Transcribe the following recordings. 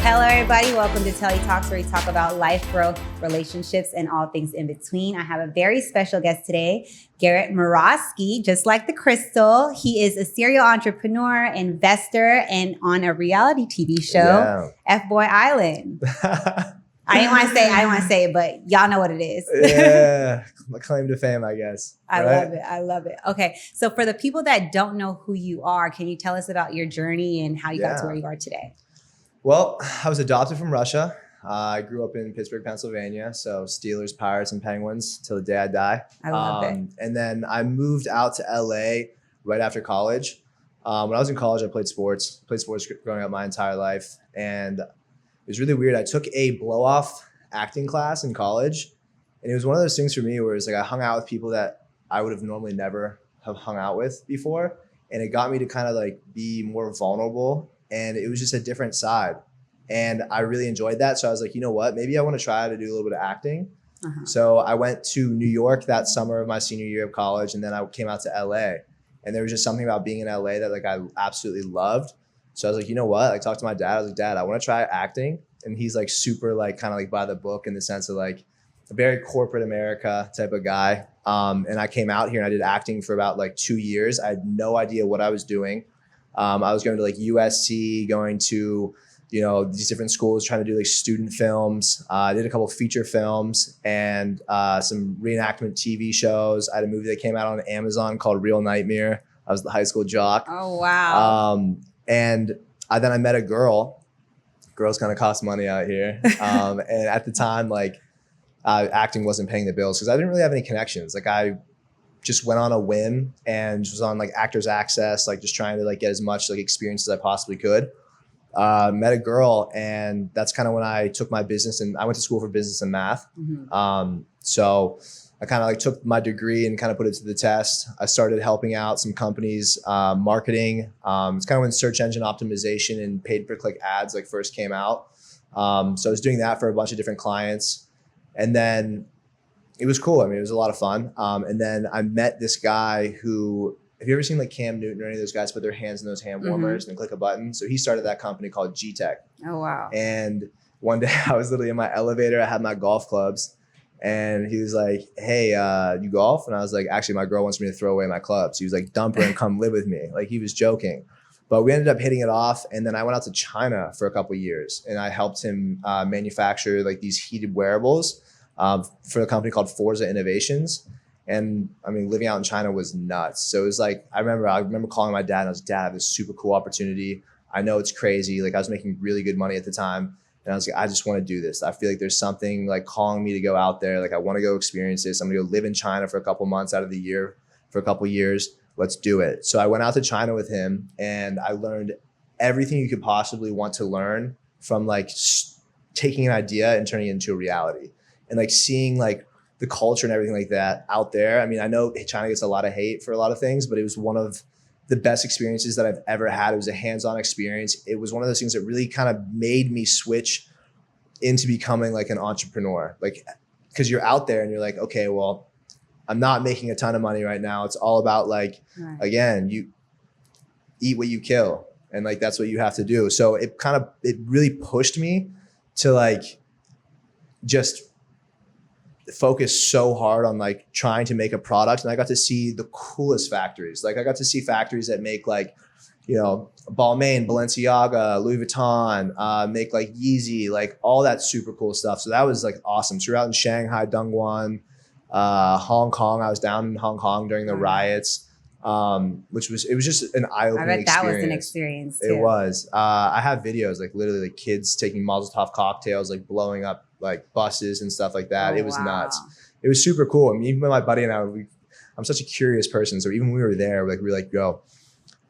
Hello, everybody. Welcome to Telli Talks, where we talk about life, growth, relationships, and all things in between. I have a very special guest today, Garrett Morosky, just like the crystal. He is a serial entrepreneur, investor, and on a reality TV show, FBOY Island. I didn't want to say it, but y'all know what it is. Yeah, my claim to fame, I guess. I love it. Okay, so for the people that don't know who you are, can you tell us about your journey and how you got to where you are today? Well, I was adopted from Russia. I grew up in Pittsburgh, Pennsylvania. So Steelers, Pirates, and Penguins till the day I die. I love it. And then I moved out to LA right after college. When I was in college, I played sports growing up my entire life. And it was really weird. I took a blow-off acting class in college. And it was one of those things for me where it's like I hung out with people that I would have normally never have hung out with before. And it got me to kind of like be more vulnerable. And it was just a different side. And I really enjoyed that. So I was like, you know what? Maybe I want to try to do a little bit of acting. So I went to New York that summer of my senior year of college. And then I came out to LA. And there was just something about being in LA that like I absolutely loved. So I was like, you know what? I talked to my dad. I was like, Dad, I want to try acting. And he's like super like kind of like by the book in the sense of like a very corporate America type of guy. And I came out here and I did acting for about like 2 years. I had no idea what I was doing. I was going to like USC, going to, you know, these different schools, trying to do like student films. I did a couple of feature films and some reenactment TV shows. I had a movie that came out on Amazon called Real Nightmare. I was the high school jock. Oh, wow. And then I met a girl. Girls kind of cost money out here. And at the time, like acting wasn't paying the bills because I didn't really have any connections. Like I just went on a whim and was on like Actors Access, like just trying to like get as much like experience as I possibly could. Met a girl, and that's kind of when I took my business, and I went to school for business and math. So I kind of like took my degree and kind of put it to the test. I started helping out some companies, marketing. It's kind of when search engine optimization and paid per click ads like first came out. So I was doing that for a bunch of different clients, and then it was cool. I mean, it was a lot of fun. And then I met this guy who, have you ever seen like Cam Newton or any of those guys put their hands in those hand warmers and click a button? So he started that company called G-Tech. Oh, wow. And one day I was literally in my elevator. I had my golf clubs and he was like, hey, you golf? And I was like, actually, my girl wants me to throw away my clubs. He was like, dump her and come live with me. Like he was joking. But we ended up hitting it off. And then I went out to China for a couple of years and I helped him manufacture like these heated wearables for a company called Forza Innovations. And I mean, living out in China was nuts. So it was like, I remember calling my dad and I was like, Dad, I have this super cool opportunity. I know it's crazy. Like I was making really good money at the time. And I was like, I just want to do this. I feel like there's something like calling me to go out there. Like I want to go experience this. I'm going to go live in China for a couple months out of the year for a couple years. Let's do it. So I went out to China with him and I learned everything you could possibly want to learn from like taking an idea and turning it into a reality. And like seeing like the culture and everything like that out there. I mean, I know China gets a lot of hate for a lot of things, but it was one of the best experiences that I've ever had. It was a hands-on experience. It was one of those things that really kind of made me switch into becoming like an entrepreneur. Like, because you're out there and you're like, okay, well, I'm not making a ton of money right now. It's all about like, again, you eat what you kill. And like, that's what you have to do. So it really pushed me to like, just focus so hard on like trying to make a product. And I got to see the coolest factories. Like I got to see factories that make like, you know, Balmain, Balenciaga, Louis Vuitton, make like Yeezy, like all that super cool stuff. So that was like awesome. So we're out in Shanghai, Dongguan, Hong Kong. I was down in Hong Kong during the riots, it was just an eye-opening experience. I bet that was an experience too. It was. I have videos like literally like kids taking Mazel Tov cocktails, like blowing up like buses and stuff like that. It was nuts. It was super cool. I mean, even my buddy and I, I'm such a curious person. So even when we were there, we were like, yo,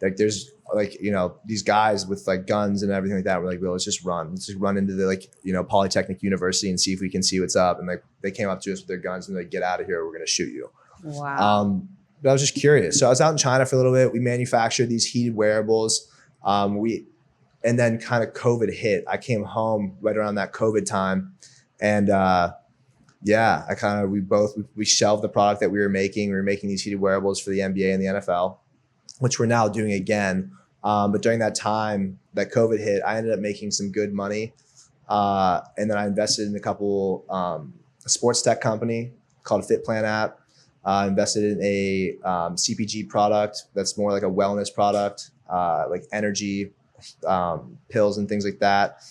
like there's like, you know, these guys with like guns and everything like that. We're like, well, let's just run into the like, you know, Polytechnic University and see if we can see what's up. And like they came up to us with their guns and like, get out of here. We're going to shoot you. Wow. But I was just curious. So I was out in China for a little bit. We manufactured these heated wearables. And then kind of COVID hit. I came home right around that COVID time. And we shelved the product that we were making. We were making these heated wearables for the NBA and the NFL, which we're now doing again But during that time that COVID hit, I ended up making some good money. And then I invested in a couple sports tech company called Fit Plan app. Invested in a CPG product that's more like a wellness product, like energy pills and things like that.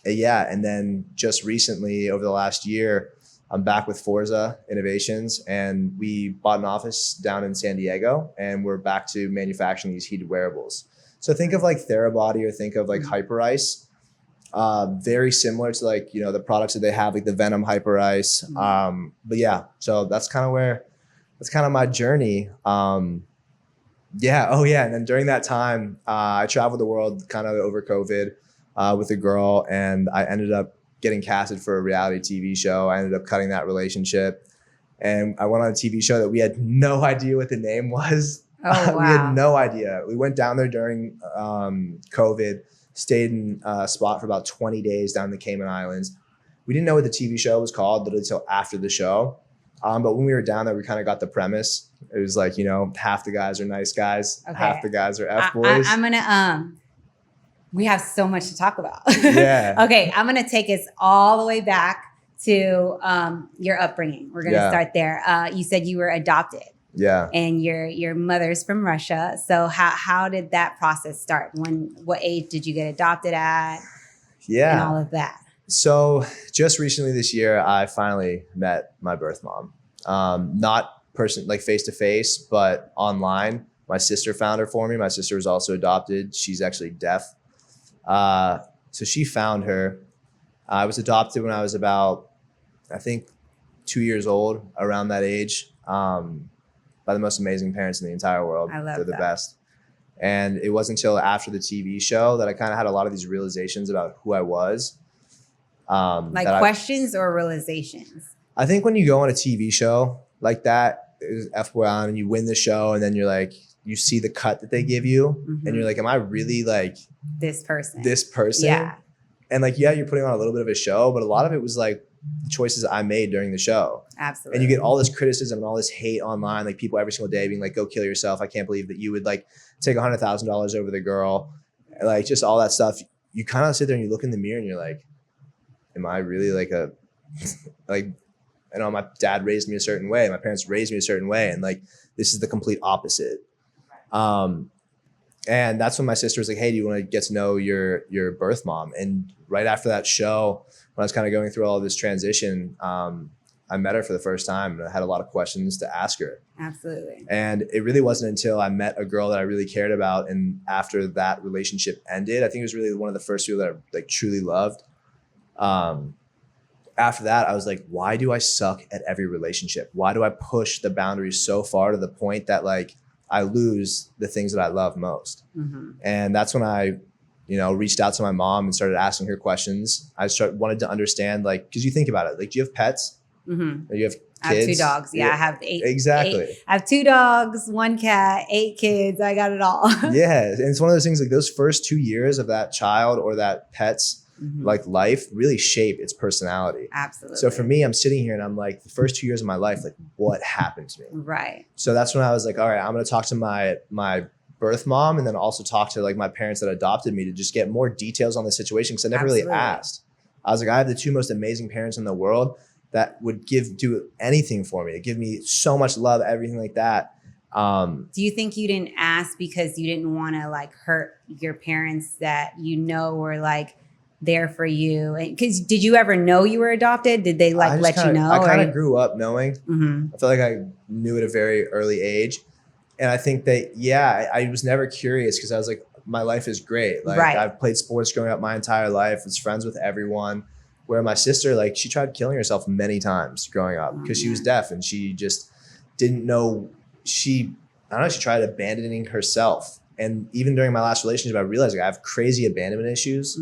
Yeah, and then just recently, over the last year, I'm back with Forza Innovations, and we bought an office down in San Diego, and we're back to manufacturing these heated wearables. So think of like Therabody or think of like Hyperice. Very similar to like, you know, the products that they have, like the Venom Hyperice. But yeah, so that's kind of my journey. Yeah. Oh yeah. And then during that time, I traveled the world kind of over COVID with a girl, and I ended up getting casted for a reality TV show. I ended up cutting that relationship, and I went on a TV show that we had no idea what the name was. Oh, wow. We had no idea. We went down there during COVID, stayed in a spot for about 20 days down in the Cayman Islands. We didn't know what the TV show was called until after the show. But when we were down there, we kind of got the premise. It was like, you know, half the guys are nice guys, half the guys are F-boys. I'm gonna we have so much to talk about. Yeah. Okay, I'm gonna take us all the way back to your upbringing. We're gonna start there. You said you were adopted. Yeah. And your mother's from Russia. So how did that process start? What age did you get adopted at? Yeah. And all of that. So just recently this year, I finally met my birth mom. Not like face to face, but online. My sister found her for me. My sister was also adopted. She's actually deaf. So she found her. I was adopted when I was about, I think, 2 years old, around that age, by the most amazing parents in the entire world. I love They're the that. best. And it wasn't until after the TV show that I kind of had a lot of these realizations about who I was. Like questions or realizations? I think when you go on a TV show like that, FBOY Island, and you win the show, and then you're like, you see the cut that they give you, and you're like, am I really like this person? Yeah. And like, yeah, you're putting on a little bit of a show, but a lot of it was like choices I made during the show. Absolutely. And you get all this criticism and all this hate online, like people every single day being like, go kill yourself. I can't believe that you would like take $100,000 over the girl. Like just all that stuff. You kind of sit there and you look in the mirror and you're like, am I really like like, you know, my dad raised me a certain way. My parents raised me a certain way. And like, this is the complete opposite. And that's when my sister was like, hey, do you want to get to know your birth mom? And right after that show, when I was kind of going through all this transition, I met her for the first time, and I had a lot of questions to ask her. Absolutely. And it really wasn't until I met a girl that I really cared about, and after that relationship ended, I think it was really one of the first people that I like truly loved. After that, I was like, why do I suck at every relationship? Why do I push the boundaries so far to the point that like I lose the things that I love most? And that's when I, you know, reached out to my mom and started asking her questions. I wanted to understand, like, because you think about it, like, do you have pets? You have kids? I have 2 dogs. Yeah, I have 8. Exactly. I have 2 dogs, 1 cat, 8 kids. I got it all. Yeah. And it's one of those things, like those first 2 years of that child or that pet's like life really shape its personality. Absolutely. So for me, I'm sitting here and I'm like, the first 2 years of my life, like what happened to me? Right. So that's when I was like, all right, I'm going to talk to my birth mom, and then also talk to like my parents that adopted me to just get more details on the situation, because I never really asked. I was like, I have the 2 most amazing parents in the world that would do anything for me, give me so much love, everything like that. Do you think you didn't ask because you didn't want to like hurt your parents that you know were like there for you? Because did you ever know you were adopted? Did they like let you know? I kind of grew up knowing. Mm-hmm. I felt like I knew at a very early age. And I think that, yeah, I was never curious because I was like, my life is great. Like I've played sports growing up my entire life, was friends with everyone. Where my sister, like she tried killing herself many times growing up because she was deaf and she just didn't know. She tried abandoning herself. And even during my last relationship, I realized like, I have crazy abandonment issues,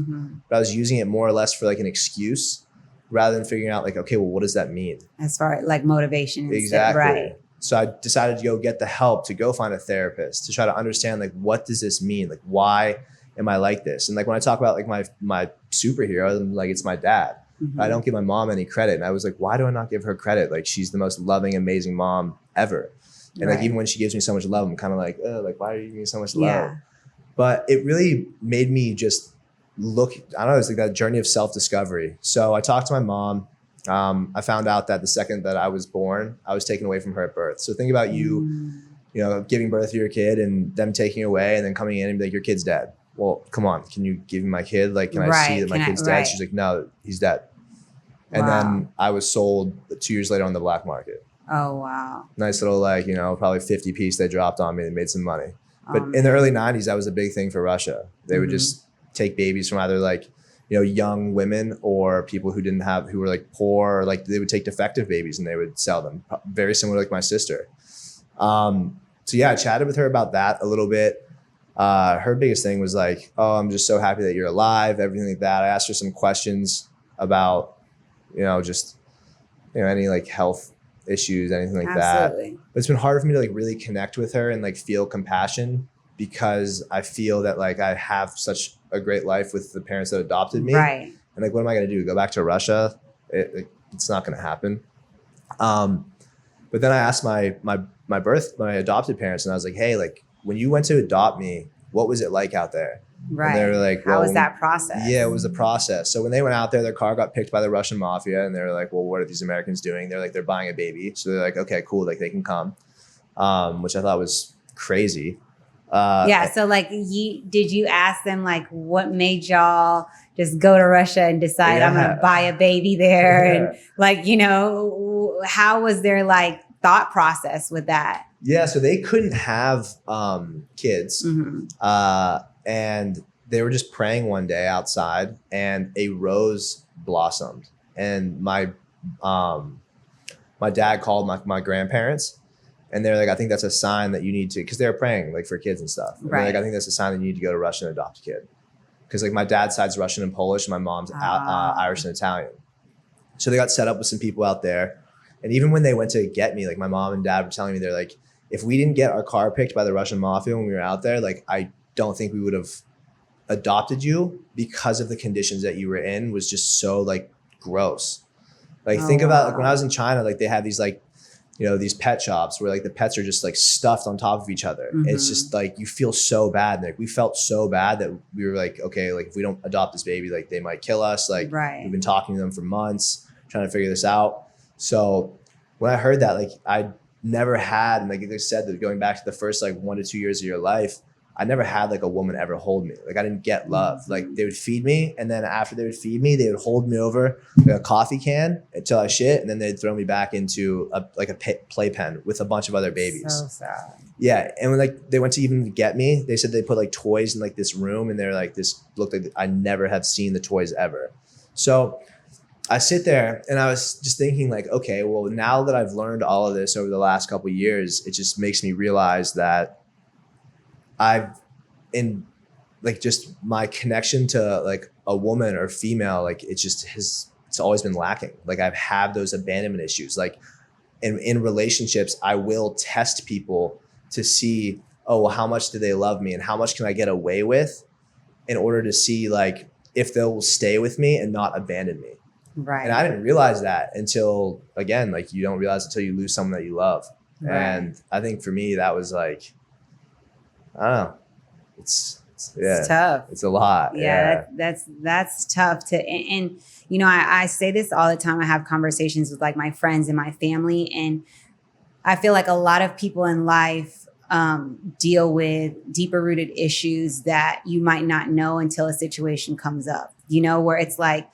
but I was using it more or less for like an excuse rather than figuring out like, okay, well, what does that mean? As far as like motivation. Exactly. Right. So I decided to go get the help, to go find a therapist, to try to understand like, what does this mean? Like, why am I like this? And like, when I talk about like my superhero, I'm like, it's my dad. I don't give my mom any credit. And I was like, why do I not give her credit? Like, she's the most loving, amazing mom ever. And like, even when she gives me so much love, I'm kind of like, oh, like, why are you giving me so much love? But it really made me just look, I don't know, it's like that journey of self-discovery. So I talked to my mom. I found out that the second that I was born, I was taken away from her at birth. So think about you know, giving birth to your kid and them taking away and then coming in and be like, your kid's dead. Well, come on, can you give me my kid? Like, can I see that my kid's dead? She's like, no, he's dead. And then I was sold 2 years later on the black market. Oh, wow. Nice little, like, you know, probably 50 piece they dropped on me and made some money. But in the early 90s, that was a big thing for Russia. They would just take babies from either like, you know, young women or people who were like poor, or like they would take defective babies and they would sell them. Very similar to like my sister. So yeah, I chatted with her about that a little bit. Her biggest thing was like, oh, I'm just so happy that you're alive, everything like that. I asked her some questions about, you know, just, you know, any like health issues, anything like that. But it's been hard for me to like really connect with her and like feel compassion, because I feel that like I have such a great life with the parents that adopted me. And like, what am I going to do? Go back to Russia? It's not going to happen. But then I asked my adopted parents, and I was like, hey, like, when you went to adopt me, what was it like out there? And they were like, well, how was that process? Yeah, it was the process. So when they went out there, their car got picked by the Russian mafia, and they were like, well, what are these Americans doing? They're like, they're buying a baby. So they're like, okay, cool. Like, they can come, which I thought was crazy. So like, did you ask them like, what made y'all just go to Russia and decide I'm going to buy a baby there? And like, you know, how was their like thought process with that? Yeah. So they couldn't have kids. And they were just praying one day outside, and a rose blossomed. And my dad called my grandparents, and they're like, I think that's a sign that you need to, because they were praying like for kids and stuff. And they're like, I think that's a sign that you need to go to Russia and adopt a kid. Because like my dad's side's Russian and Polish, and my mom's Irish and Italian. So they got set up with some people out there. And even when they went to get me, like my mom and dad were telling me, they're like, if we didn't get our car picked by the Russian mafia when we were out there, like I don't think we would have adopted you, because of the conditions that you were in was just so like gross. Like think about like when I was in China, like they have these like, you know, these pet shops where like the pets are just like stuffed on top of each other. It's just like, you feel so bad. And like we felt so bad that we were like, okay, like if we don't adopt this baby, like they might kill us. Like we've been talking to them for months, trying to figure this out. So when I heard that, like I never had, and like they said that going back to the first like 1 to 2 years of your life, I never had like a woman ever hold me. Like I didn't get love. Like they would feed me, and then after they would feed me, they would hold me over like a coffee can until I shit, and then they'd throw me back into a playpen with a bunch of other babies. So sad. Yeah, and when like they went to even get me, they said they put like toys in like this room, and they're like, this looked like I never have seen the toys ever. So I sit there and I was just thinking like, okay, well now that I've learned all of this over the last couple of years, it just makes me realize that in like just my connection to like a woman or female, like it's always been lacking. Like I've had those abandonment issues. Like in relationships, I will test people to see, oh, well, how much do they love me and how much can I get away with, in order to see like if they'll stay with me and not abandon me. And I didn't realize that until, again, like you don't realize until you lose someone that you love. And I think for me, that was like, I don't know. It's tough. It's a lot. That's tough to, and you know, I say this all the time. I have conversations with like my friends and my family, and I feel like a lot of people in life deal with deeper rooted issues that you might not know until a situation comes up, you know, where it's like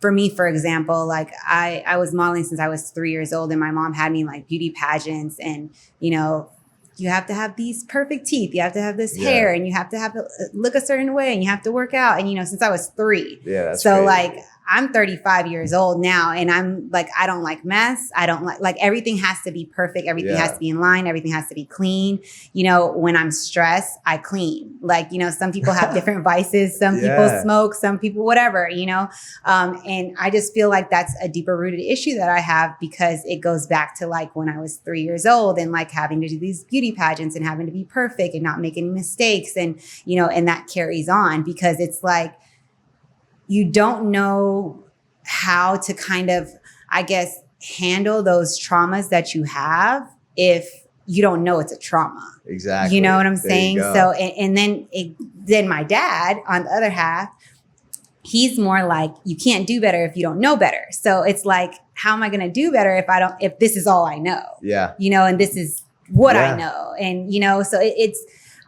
for me, for example, like I was modeling since I was 3 years old, and my mom had me in like beauty pageants, and, you know, you have to have these perfect teeth. You have to have this hair, and you have to look a certain way, and you have to work out. And, you know, since I was 3. That's so crazy. Like I'm 35 years old now, and I'm like, I don't like mess. I don't like everything has to be perfect. Everything has to be in line. Everything has to be clean. You know, when I'm stressed, I clean. Like, you know, some people have different vices. Some people smoke, some people, whatever, you know? And I just feel like that's a deeper rooted issue that I have, because it goes back to like when I was 3 years old, and like having to do these beauty pageants and having to be perfect and not make any mistakes. And, you know, and that carries on, because it's like, you don't know how to kind of, I guess, handle those traumas that you have if you don't know it's a trauma. Exactly. You know what I'm There saying? you go. So, and then my dad, on the other half, he's more like, you can't do better if you don't know better. So it's like, how am I going to do better if this is all I know? Yeah. You know, and this is what I know. And, you know, so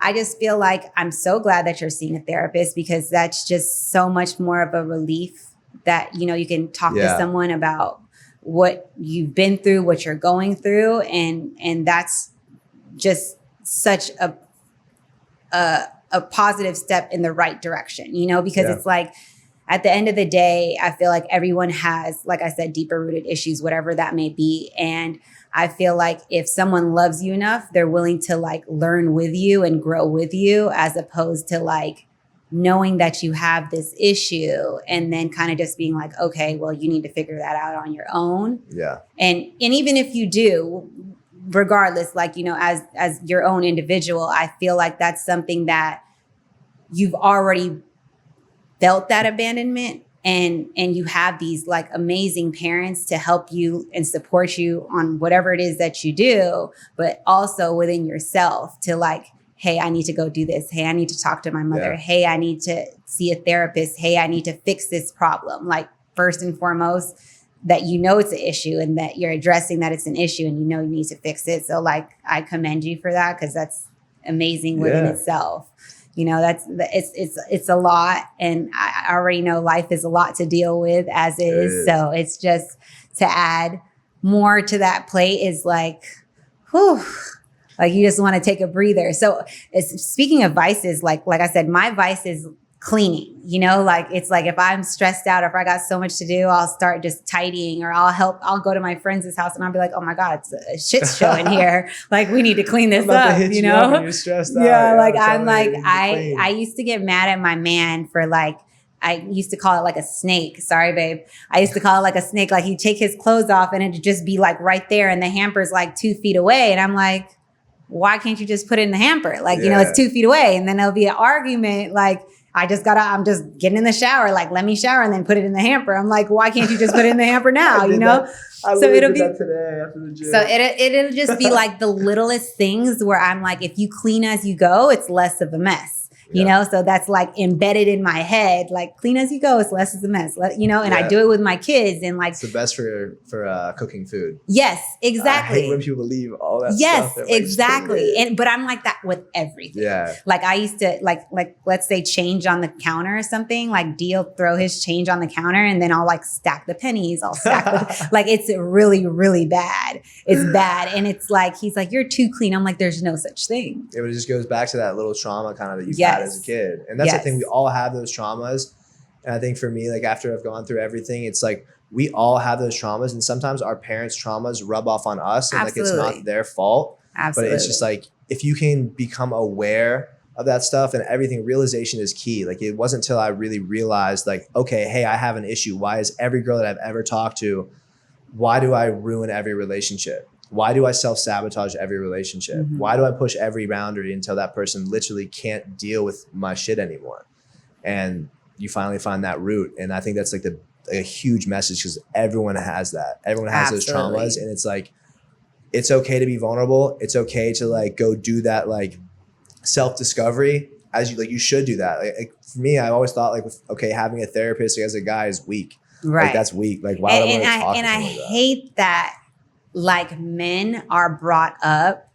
I just feel like I'm so glad that you're seeing a therapist, because that's just so much more of a relief that, you know, you can talk to someone about what you've been through, what you're going through. And that's just such a positive step in the right direction, you know, because it's like, at the end of the day, I feel like everyone has, like I said, deeper rooted issues, whatever that may be. And I feel like if someone loves you enough, they're willing to like learn with you and grow with you, as opposed to like knowing that you have this issue and then kind of just being like, okay, well, you need to figure that out on your own. Yeah. And even if you do, regardless, like, you know, as your own individual, I feel like that's something that you've already felt, that abandonment, and you have these like amazing parents to help you and support you on whatever it is that you do, but also within yourself to like, hey, I need to go do this. Hey, I need to talk to my mother. Yeah. Hey, I need to see a therapist. Hey, I need to fix this problem. Like, first and foremost, that you know it's an issue and that you're addressing that it's an issue and you know you need to fix it. So like, I commend you for that, because that's amazing within itself. You know, it's a lot, and I already know life is a lot to deal with as is. So it's just to add more to that plate is like, whew, like you just want to take a breather. So speaking of vices, like I said, my vice is cleaning, you know, like it's like if I'm stressed out, or if I got so much to do, I'll start just tidying, or I'll go to my friend's house and I'll be like, oh my God, it's a shit show in here. Like, we need to clean this up, you know? You're stressed out. Yeah, like I'm like, I used to get mad at my man for like, I used to call it like a snake. Sorry, babe. I used to call it like a snake. Like, he'd take his clothes off and it'd just be like right there, and the hamper's like 2 feet away. And I'm like, why can't you just put it in the hamper? Like, you know, it's 2 feet away. And then there'll be an argument like, I'm just getting in the shower. Like, let me shower and then put it in the hamper. I'm like, why can't you just put it in the hamper now? You know? So it'll be that today after the gym. So it'll just be like the littlest things where I'm like, if you clean as you go, it's less of a mess. You know, so that's like embedded in my head, like clean as you go, it's less of a mess, you know, and I do it with my kids, and like, it's the best for cooking food. Yes, exactly. I hate when people leave all that stuff. Yes, like, exactly. But I'm like that with everything. Yeah. Like, I used to like, let's say change on the counter or something, like Dee'll throw his change on the counter, and then I'll like stack the pennies. I'll stack like, it's really, really bad. It's bad. And it's like, he's like, you're too clean. I'm like, there's no such thing. It just goes back to that little trauma kind of that you've had as a kid. And that's the thing, we all have those traumas. And I think for me, like, after I've gone through everything, it's like, we all have those traumas, and sometimes our parents' traumas rub off on us, and like, it's not their fault. Absolutely. But it's just like, if you can become aware of that stuff and everything, realization is key. Like, it wasn't until I really realized, like, okay, hey, I have an issue. Why is every girl that I've ever talked to, why do I ruin every relationship? Why do I self-sabotage every relationship? Mm-hmm. Why do I push every boundary until that person literally can't deal with my shit anymore? And you finally find that root. And I think that's like a huge message, because everyone has that. Everyone has those traumas. And it's like, it's okay to be vulnerable. It's okay to like go do that, like, self-discovery, as you should do that. Like, for me, I always thought like, okay, having a therapist as a guy is weak. Right. Like, that's weak. Like, why would I want to talk to someone like that? Hate that. Like, men are brought up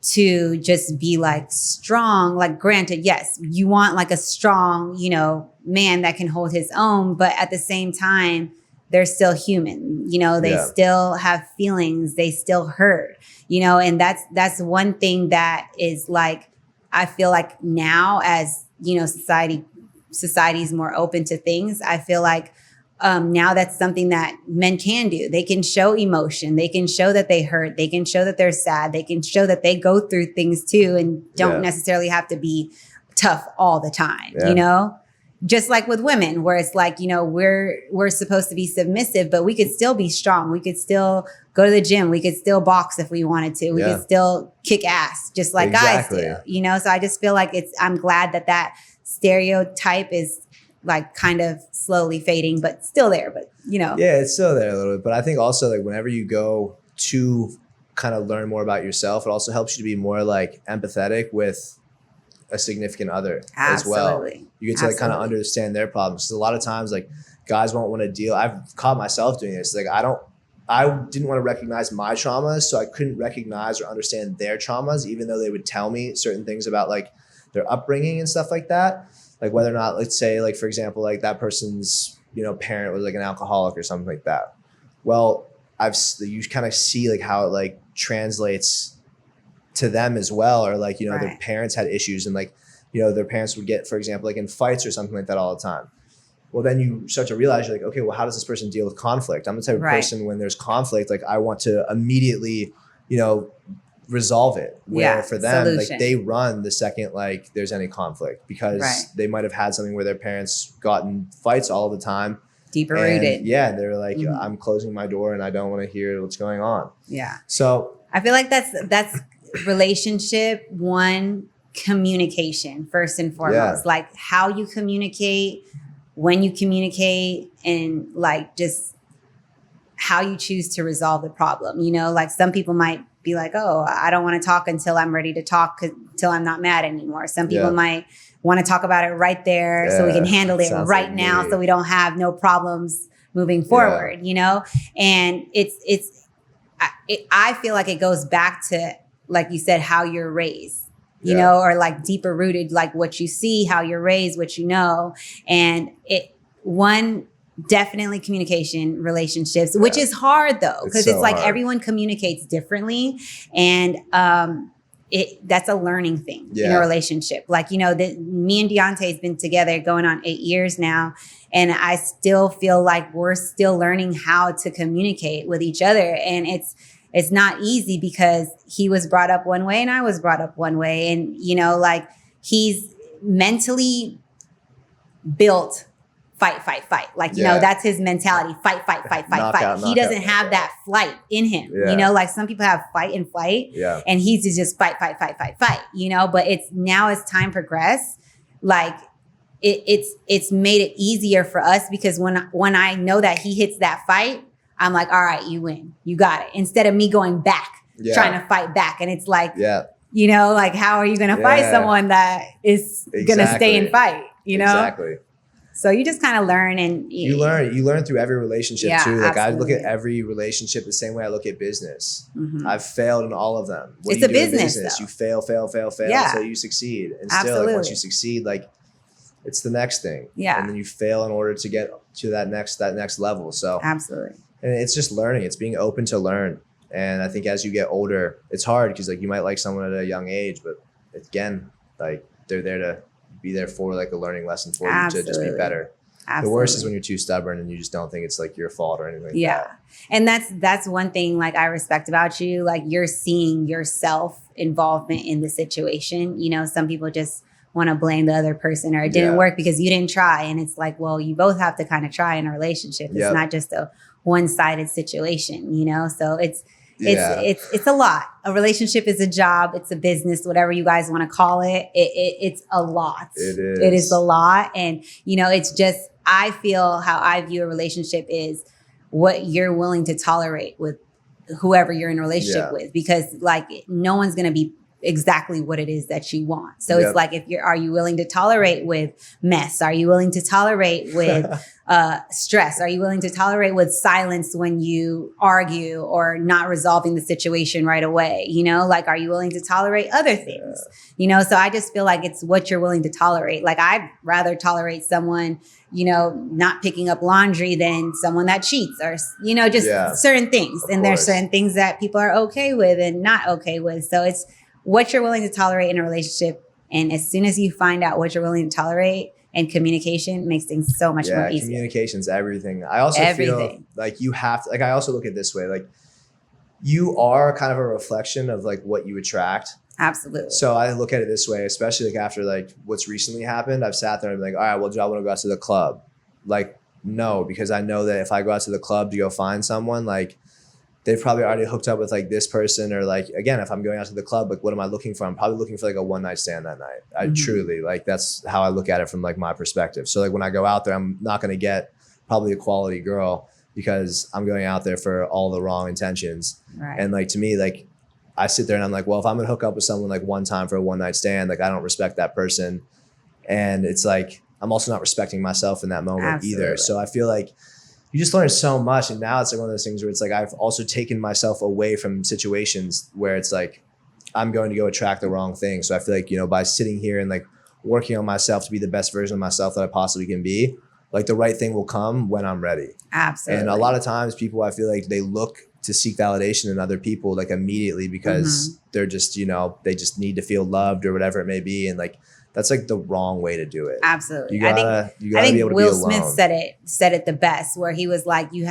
to just be like strong. Like, granted, yes, you want like a strong, you know, man that can hold his own, but at the same time, they're still human. You know, they still have feelings. They still hurt, you know, and that's one thing that is like, I feel like now, as, you know, society's more open to things, I feel like now that's something that men can do. They can show emotion. They can show that they hurt. They can show that they're sad. They can show that they go through things too, and don't necessarily have to be tough all the time, you know? Just like with women, where it's like, you know, we're supposed to be submissive, but we could still be strong. We could still go to the gym. We could still box if we wanted to. We could still kick ass just like guys do, you know? So I just feel like I'm glad that stereotype is like kind of slowly fading, but still there, but you know. Yeah, it's still there a little bit. But I think also, like, whenever you go too kind of learn more about yourself. It also helps you to be more like empathetic with a significant other as well. You get to like kind of understand their problems. So a lot of times like guys won't want to deal. I've caught myself doing this. Like I didn't want to recognize my traumas, so I couldn't recognize or understand their traumas, even though they would tell me certain things about like their upbringing and stuff like that. Like whether or not, let's say like, for example, like that person's, you know, parent was like an alcoholic or something like that. Well, you kind of see like how it like translates to them as well, or like, you know, their parents had issues and like, you know, their parents would get, for example, like in fights or something like that all the time. Well, then you start to realize you're like, okay, well, how does this person deal with conflict? I'm the type of person when there's conflict, like I want to immediately, you know, resolve it. Where for them, like they run the second like there's any conflict, because they might have had something where their parents got in fights all the time. Deeper rooted. Yeah, they're like, I'm closing my door and I don't want to hear what's going on. Yeah. So I feel like that's relationship one, communication first and foremost. Like how you communicate, when you communicate, and like just how you choose to resolve the problem. You know, like some people might be like, oh, I don't want to talk until I'm ready to talk, until I'm not mad anymore. Some people might want to talk about it right there so we can handle it right now, so we don't have no problems moving forward, you know? And I feel like it goes back to, like you said, how you're raised, you know, or like deeper rooted, like what you see, how you're raised, what you know. And definitely communication, relationships, which is hard though, because it's like everyone communicates differently. And that's a learning thing in a relationship. Like, you know, me and Deontay's been together going on 8 years now. And I still feel like we're still learning how to communicate with each other. And it's not easy because he was brought up one way and I was brought up one way. And, you know, like he's mentally built fight. Like, you know, that's his mentality. Fight. He doesn't have that flight in him. You know, like some people have fight and flight and he's just fight, you know, but now as time progressed, like it's made it easier for us, because when I know that he hits that fight, I'm like, all right, you win, you got it. Instead of me going back, trying to fight back. And it's like, you know, like, how are you going to fight someone that is going to stay and fight, you know? Exactly. So you just kind of learn, and you learn through every relationship too. Like I look at every relationship the same way I look at business. I've failed in all of them. It's a business. You fail until you succeed. And still, like, once you succeed, like it's the next thing. Yeah. And then you fail in order to get to that next level. So absolutely. And it's just learning. It's being open to learn. And I think as you get older, it's hard because like you might like someone at a young age, but again, like they're there to be there for like a learning lesson for you to just be better. The worst is when you're too stubborn and you just don't think it's like your fault or anything like that. And that's one thing like I respect about you. Like you're seeing your self involvement in the situation. You know, some people just want to blame the other person, or it didn't work because you didn't try. And it's like, well, you both have to kind of try in a relationship. It's not just a one-sided situation, you know? So it's a lot. A relationship is a job. It's a business, whatever you guys want to call it. It's a lot. It is a lot. And, you know, it's just, I feel how I view a relationship is what you're willing to tolerate with whoever you're in a relationship with, because like no one's going to be exactly what it is that you want. So it's like, are you willing to tolerate with mess? Are you willing to tolerate with stress? Are you willing to tolerate with silence when you argue or not resolving the situation right away? You know, like, are you willing to tolerate other things? You know, so I just feel like it's what you're willing to tolerate. Like I'd rather tolerate someone, you know, not picking up laundry than someone that cheats, or, you know, just certain things. And there's certain things that people are okay with and not okay with. So it's what you're willing to tolerate in a relationship. And as soon as you find out what you're willing to tolerate, and communication makes things so much more easy. Communication's everything. I also feel like you have to, like, I also look at it this way, like you are kind of a reflection of like what you attract. Absolutely. So I look at it this way, especially like after like what's recently happened, I've sat there and been like, all right, well, do I want to go out to the club? Like, no, because I know that if I go out to the club to go find someone, like they've probably already hooked up with like this person, or like, again, if I'm going out to the club, like what am I looking for? I'm probably looking for like a one night stand that night. I truly, like, that's how I look at it from like my perspective. So like when I go out there, I'm not going to get probably a quality girl, because I'm going out there for all the wrong intentions. Right. And like, to me, like, I sit there and I'm like, well, if I'm gonna hook up with someone like one time for a one night stand, like I don't respect that person. And it's like, I'm also not respecting myself in that moment either. So I feel like you just learn so much. And now it's like one of those things where it's like, I've also taken myself away from situations where it's like, I'm going to go attract the wrong thing. So I feel like, you know, by sitting here and like working on myself to be the best version of myself that I possibly can be, like the right thing will come when I'm ready. Absolutely. And a lot of times people, I feel like they look to seek validation in other people like immediately because they're just, you know, they just need to feel loved or whatever it may be. And like, that's like the wrong way to do it. Absolutely. You gotta I think be able to Will be alone. Smith said it the best, where he was like, you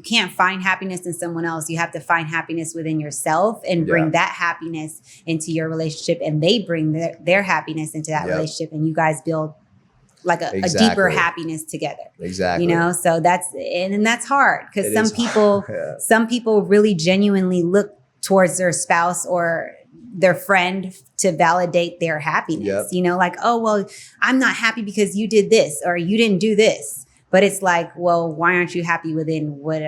can't find happiness in someone else. You have to find happiness within yourself and bring that happiness into your relationship, and they bring their happiness into that relationship, and you guys build like a deeper happiness together. Exactly. You know, so that's hard because some people really genuinely look towards their spouse or their friend to validate their happiness. You know, like, oh, well, I'm not happy because you did this or you didn't do this. But it's like, well, why aren't you happy within what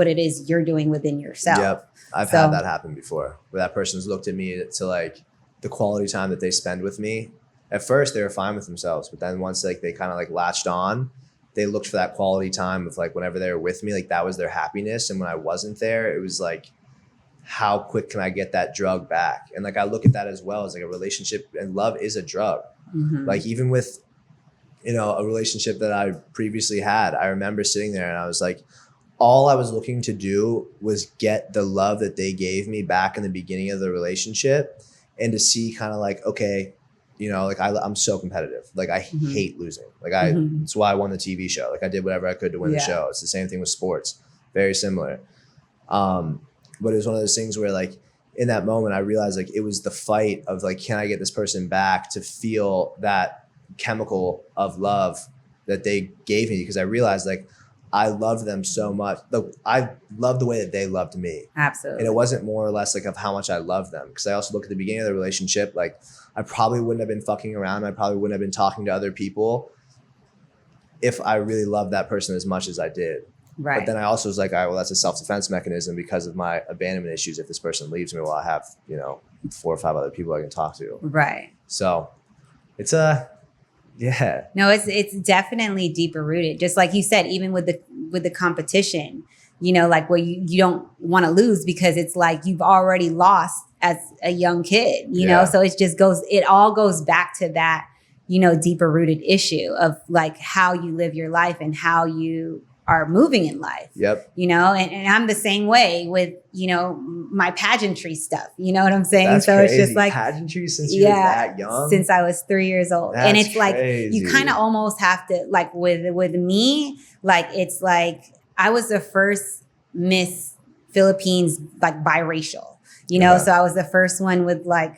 it is you're doing within yourself? Yep. I've had that happen before, where that person's looked at me to like the quality time that they spend with me. At first they were fine with themselves, but then once like they kind of like latched on, they looked for that quality time of like whenever they were with me, like that was their happiness. And when I wasn't there, it was like, how quick can I get that drug back? And like, I look at that as well as like a relationship, and love is a drug. Like even with, you know, a relationship that I previously had, I remember sitting there and I was like, all I was looking to do was get the love that they gave me back in the beginning of the relationship, and to see kind of like, okay, you know, like I'm so competitive. Like I hate losing. Like it's why I won the TV show. Like I did whatever I could to win the show. It's the same thing with sports. Very similar. But it was one of those things where like in that moment, I realized like it was the fight of like, can I get this person back to feel that chemical of love that they gave me? Because I realized like I loved them so much. I loved the way that they loved me. Absolutely. And it wasn't more or less like of how much I loved them. Because I also look at the beginning of the relationship, like I probably wouldn't have been fucking around. I probably wouldn't have been talking to other people if I really loved that person as much as I did. Right. But then I also was like, all right, well, that's a self-defense mechanism because of my abandonment issues. If this person leaves me, well, I have, you know, 4 or 5 other people I can talk to. Right. So it's yeah. No, it's definitely deeper rooted. Just like you said, even with the competition, you know, like where you don't want to lose because it's like you've already lost as a young kid, you know? So it all goes back to that, you know, deeper rooted issue of like how you live your life and how you are moving in life. Yep. You know, and I'm the same way with, you know, my pageantry stuff. You know what I'm saying? That's so crazy. It's just like pageantry since you were that young? Since I was 3 years old. That's and it's crazy. Like you kind of almost have to like with me, like it's like I was the first Miss Philippines like biracial. You know, so I was the first one with like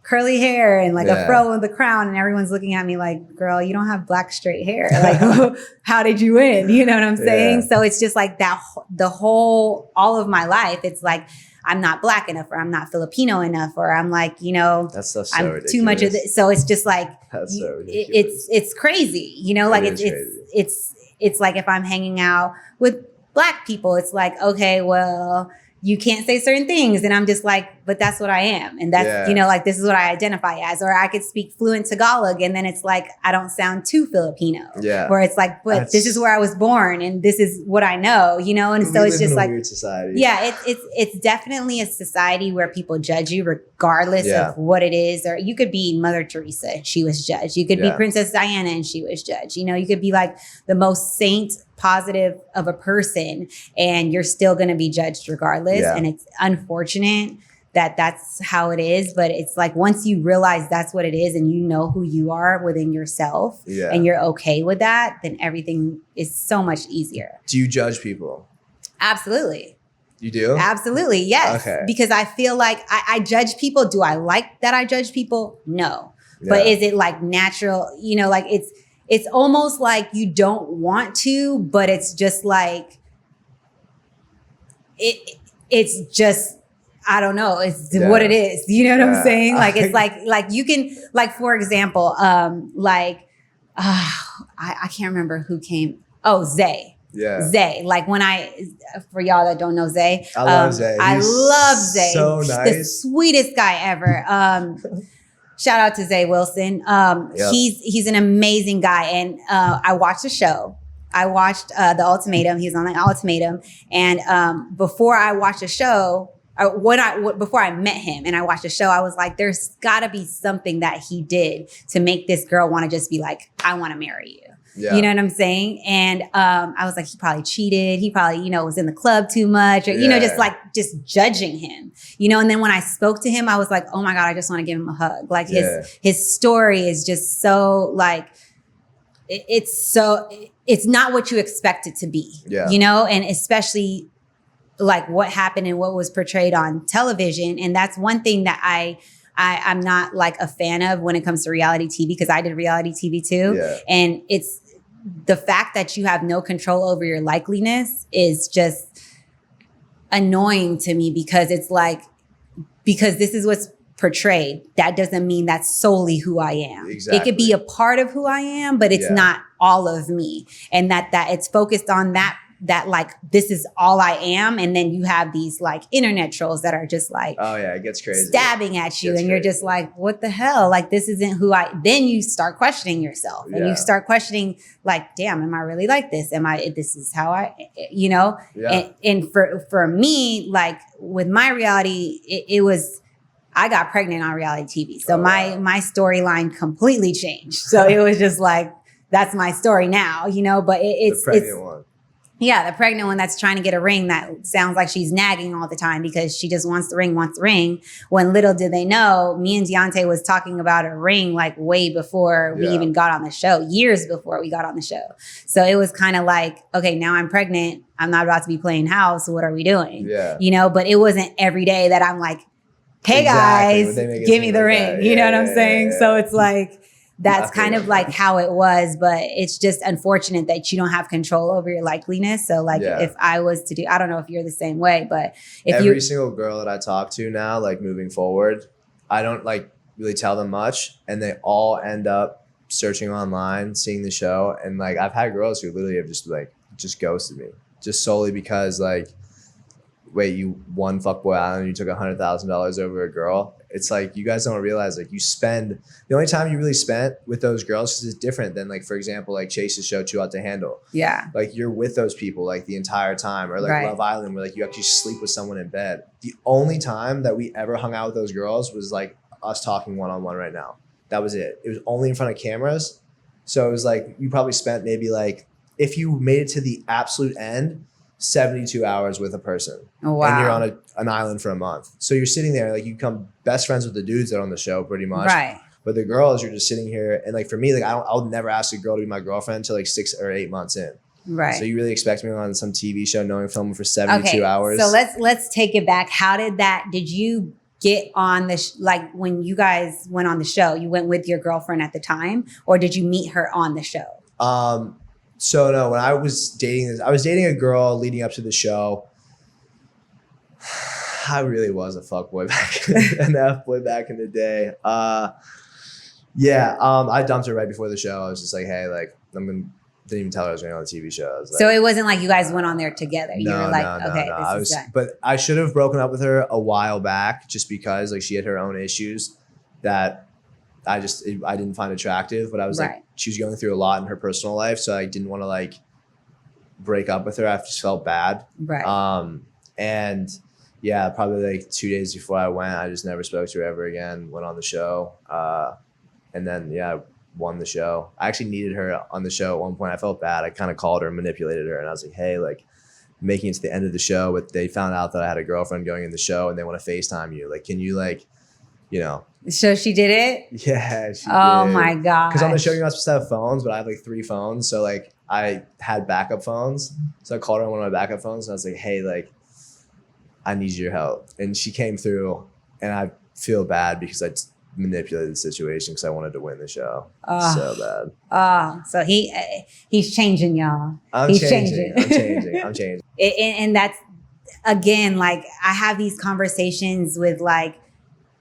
curly hair and like a fro with a crown, and everyone's looking at me like, girl, you don't have black straight hair. Like, how did you win? You know what I'm saying? So it's just like that, all of my life, it's like, I'm not black enough, or I'm not Filipino enough, or I'm like, you know, I'm ridiculous. too much of this. So it's just like, that's so ridiculous. It's crazy, you know, like it's like if I'm hanging out with black people, it's like, okay, well, you can't say certain things. And I'm just like, but that's what I am. And that's, you know, like, this is what I identify as. Or I could speak fluent Tagalog, and then it's like, I don't sound too Filipino. Yeah. Where it's like, but this is where I was born and this is what I know, you know? And so it's just like, weird society. Yeah, it's definitely a society where people judge you regardless of what it is. Or you could be Mother Teresa and she was judged. You could be Princess Diana and she was judged. You know, you could be like the most saint positive of a person and you're still going to be judged regardless. And it's unfortunate that that's how it is. But it's like, once you realize that's what it is and you know who you are within yourself and you're okay with that, then everything is so much easier. Do you judge people? Absolutely. You do? Absolutely. Yes. Okay. Because I feel like I judge people. Do I like that I judge people? No. But is it like natural? You know, like it's almost like you don't want to, but it's just like, it's just, I don't know. It's what it is. You know what I'm saying? Like, it's like you can, like, for example, I can't remember who came. Oh, Zay. Yeah. Zay. Like for y'all that don't know Zay, I love Zay. I love Zay. So nice. The sweetest guy ever. Shout out to Zay Wilson. Yep. He's an amazing guy. And I watched the show. I watched The Ultimatum. He was on The Ultimatum. And before I watched the show, before I met him and I watched the show, I was like, there's got to be something that he did to make this girl want to just be like, I want to marry you. Yeah. You know what I'm saying? And I was like, he probably cheated. He probably, was in the club too much, or, just judging him, and then when I spoke to him, I was like, oh my God, I just want to give him a hug. Like his story is just so like, it's not what you expect it to be, and especially like what happened and what was portrayed on television. And that's one thing that I'm not like a fan of when it comes to reality TV, because I did reality TV too. Yeah. And it's the fact that you have no control over your likeliness is just annoying to me, because it's like, because this is what's portrayed, that doesn't mean that's solely who I am. Exactly. It could be a part of who I am, but it's not all of me. And that it's focused on that like, this is all I am. And then you have these like internet trolls that are just like, oh yeah, it gets crazy, stabbing at you. And you're just like, what the hell? Like, this isn't who then you start questioning yourself, and you start questioning like, damn, am I really like this? This is how and for me, like with my reality, it was, I got pregnant on reality TV. So my storyline completely changed. So it was just like, that's my story now, but it's the pregnant one. Yeah, the pregnant one that's trying to get a ring that sounds like she's nagging all the time because she just wants the ring. When little did they know, me and Deontay was talking about a ring like way before we even got on the show, years before we got on the show. So it was kind of like, okay, now I'm pregnant. I'm not about to be playing house. What are we doing? Yeah. But it wasn't every day that I'm like, hey guys, give me the ring. You know what I'm saying? Yeah. So it's like, that's kind of like how it was, but it's just unfortunate that you don't have control over your likeliness. So like if I was to I don't know if you're the same way, but if every single girl that I talk to now, like moving forward, I don't like really tell them much, and they all end up searching online, seeing the show. And like, I've had girls who literally have just ghosted me just solely because like, wait, you won FBOY Island, you took $100,000 over a girl. It's like, you guys don't realize, like, the only time you really spent with those girls is different than, like, for example, like Chase's show, Too Hot to Handle. Yeah. Like, you're with those people, like, the entire time. Or, like, Love Island, where, like, you actually sleep with someone in bed. The only time that we ever hung out with those girls was, like, us talking one-on-one right now. That was it. It was only in front of cameras. So it was, like, you probably spent maybe, like, if you made it to the absolute end, 72 hours with a person. Oh, wow. And you're on an island for a month. So you're sitting there, like, you become best friends with the dudes that are on the show pretty much. Right. But the girls, you're just sitting here. And like, for me, like, I'll never ask a girl to be my girlfriend until like 6 or 8 months in. Right. So you really expect me on some TV show knowing filming for 72 hours. So let's take it back. How did you get on like when you guys went on the show, you went with your girlfriend at the time, or did you meet her on the show? So no, when I was dating a girl leading up to the show. I really was a fuckboy an F-boy back in the day. I dumped her right before the show. I was just like, hey, like, didn't even tell her I was going on the TV show. I was like, so it wasn't like you guys went on there together. You were like, no. This is done. But I should have broken up with her a while back, just because like she had her own issues that I didn't find attractive. But I was like, she was going through a lot in her personal life, so I didn't want to like break up with her. I just felt bad. Right. And yeah, probably like 2 days before I went, I just never spoke to her ever again. Went on the show, and then I won the show. I actually needed her on the show at one point. I felt bad. I kind of called her and manipulated her, and I was like, hey, like, making it to the end of the show, but they found out that I had a girlfriend going in the show, and they want to FaceTime you. Like, can you like, So she did it? Yeah, she did. Oh my God. Because on the show, you're not supposed to have phones, but I have like 3 phones. So like, I had backup phones. So I called her on one of my backup phones, and I was like, hey, like, I need your help. And she came through, and I feel bad because I manipulated the situation because I wanted to win the show. So bad. So he's changing, y'all. I'm changing. And that's, again, like, I have these conversations with like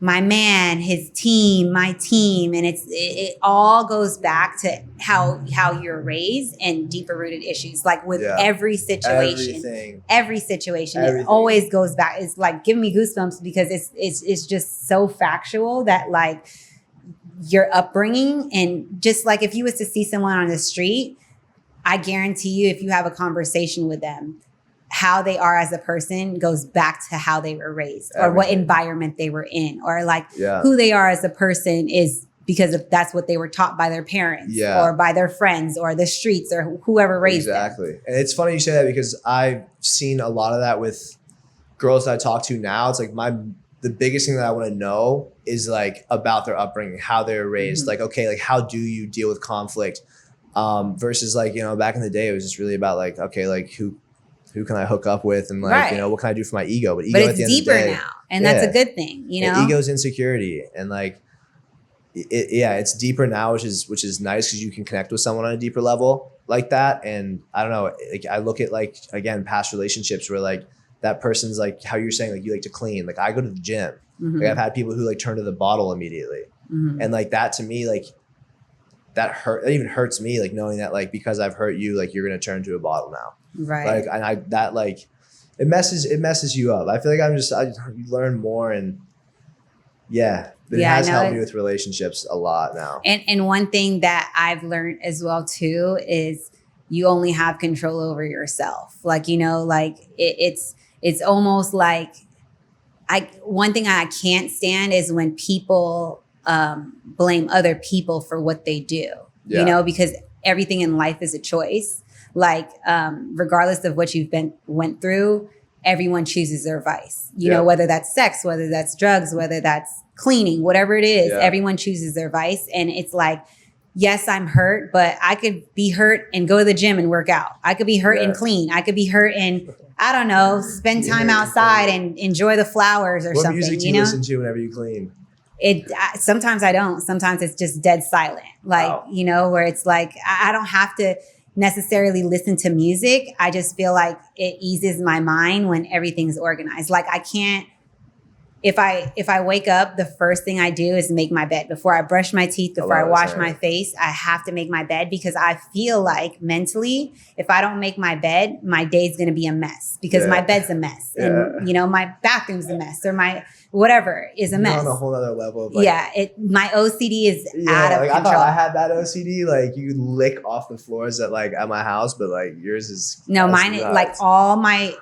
my man, his team, my team. And it all goes back to how you're raised and deeper rooted issues. Like with every situation, Everything. it always goes back. It's like giving me goosebumps because it's just so factual that like your upbringing, and just like if you was to see someone on the street, I guarantee you, if you have a conversation with them, how they are as a person goes back to how they were raised or what environment they were in, or like who they are as a person is because that's what they were taught by their parents or by their friends or the streets or whoever raised them. Exactly. And it's funny you say that because I've seen a lot of that with girls that I talk to now. It's like the biggest thing that I want to know is like about their upbringing, how they were raised. Like, okay, like how do you deal with conflict? Versus like, you know, back in the day, it was just really about like, okay, like who can I hook up with, and like, you know, what can I do for my ego? But it's deeper now, and that's a good thing, you know. Ego's insecurity, and like, it's deeper now, which is nice because you can connect with someone on a deeper level like that. And I don't know, like I look at like again past relationships where like that person's like how you're saying like you like to clean. Like I go to the gym. Like I've had people who like turn to the bottle immediately, and like that to me like. That even hurts me, like knowing that like because I've hurt you, like you're gonna turn to a bottle now, right? Like and that like it messes you up. I feel like you learn more, and it has helped me with relationships a lot now. And one thing that I've learned as well too is you only have control over yourself. Like, you know, like it's almost like one thing I can't stand is when people blame other people for what they do, you know, because everything in life is a choice. Like, regardless of what you've went through, everyone chooses their vice, you know, whether that's sex, whether that's drugs, whether that's cleaning, whatever it is, everyone chooses their vice. And it's like, yes, I'm hurt, but I could be hurt and go to the gym and work out. I could be hurt and clean. I could be hurt and, I don't know, spend time outside and enjoy the flowers or something. What music do you listen to whenever you clean? Sometimes I don't. Sometimes it's just dead silent. Like, you know, where it's like, I don't have to necessarily listen to music. I just feel like it eases my mind when everything's organized. Like I can't, if I wake up, the first thing I do is make my bed. Before I brush my teeth, before I wash my face, I have to make my bed because I feel like mentally, if I don't make my bed, my day's going to be a mess because my bed's a mess. And, you know, my bathroom's a mess or my whatever is a mess. On a whole other level of like, my OCD is out of control. I thought I had that OCD. Like you lick off the floors at my house, but like yours is mine is like all my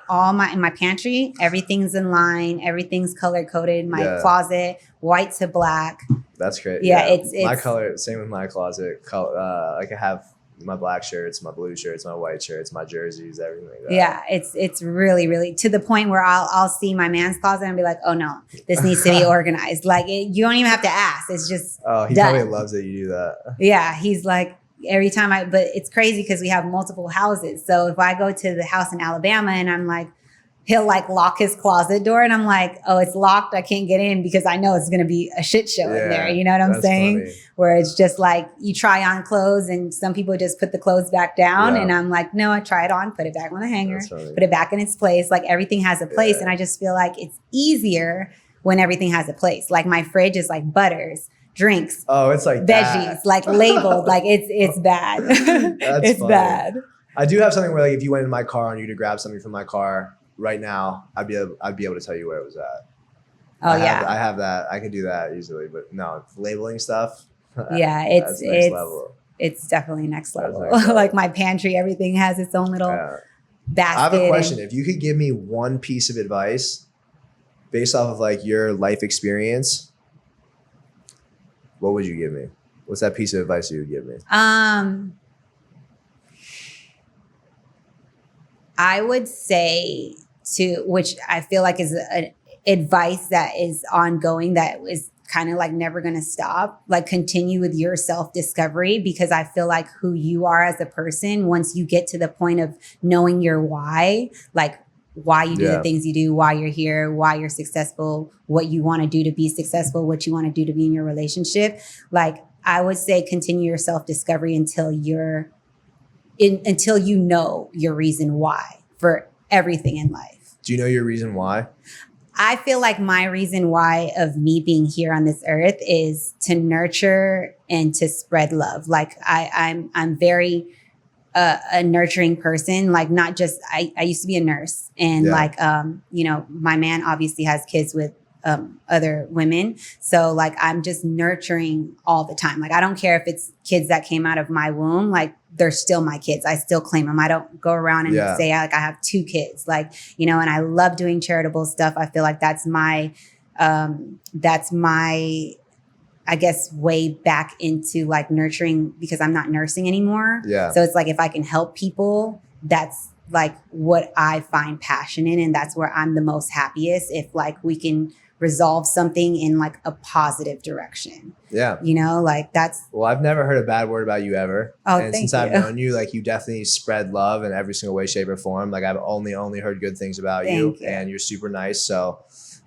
in my pantry, everything's in line, everything's color coded. My closet, white to black. That's great. Yeah, it's my color. Same with my closet. Like I have my black shirts, my blue shirts, my white shirts, my jerseys, everything like that. Yeah, it's really, really to the point where I'll see my man's closet and be like, oh no, this needs to be organized. Like you don't even have to ask. It's just he done. Probably loves that you do that. Yeah, he's like every time but it's crazy because we have multiple houses. So if I go to the house in Alabama and I'm like, he'll like lock his closet door and I'm like, oh, it's locked. I can't get in because I know it's going to be a shit show in there. You know what I'm saying? Funny. Where it's just like you try on clothes and some people just put the clothes back down. And I'm like, no, I try it on, put it back on the hanger, put it back in its place. Like everything has a place. And I just feel like it's easier when everything has a place. Like my fridge is like butters, drinks. Oh, it's like veggies, like labeled. Like it's bad. It's funny. Bad. I do have something where like if you went in my car and you to grab something from my car, right now, I'd be able to tell you where it was at. I have that. I could do that easily, but no, labeling stuff. Yeah, it's next level. It's definitely next level. Like my pantry, everything has its own little basket. I have a question. If you could give me one piece of advice based off of like your life experience, what would you give me? What's that piece of advice you would give me? I would say which I feel like is an advice that is ongoing, that is kind of like never going to stop, like continue with your self-discovery, because I feel like who you are as a person, once you get to the point of knowing your why, like why you do the things you do, why you're here, why you're successful, what you want to do to be successful, what you want to do to be in your relationship. Like I would say continue your self-discovery until you know your reason why for everything in life. Do you know your reason why? I feel like my reason why of me being here on this earth is to nurture and to spread love. Like I'm very a nurturing person. Like not just I used to be a nurse, and like you know, my man obviously has kids with other women. So like I'm just nurturing all the time. Like I don't care if it's kids that came out of my womb, like they're still my kids. I still claim them. I don't go around and say like I have 2 kids, like, you know, and I love doing charitable stuff. I feel like that's my I guess way back into like nurturing, because I'm not nursing anymore. Yeah. So it's like if I can help people, that's like what I find passion in, and that's where I'm the most happiest, if like we can resolve something in like a positive direction. Yeah. You know, like that's. Well, I've never heard a bad word about you ever. Oh, and since I've known you, like you definitely spread love in every single way, shape, or form. Like I've only heard good things about you, and you're super nice. So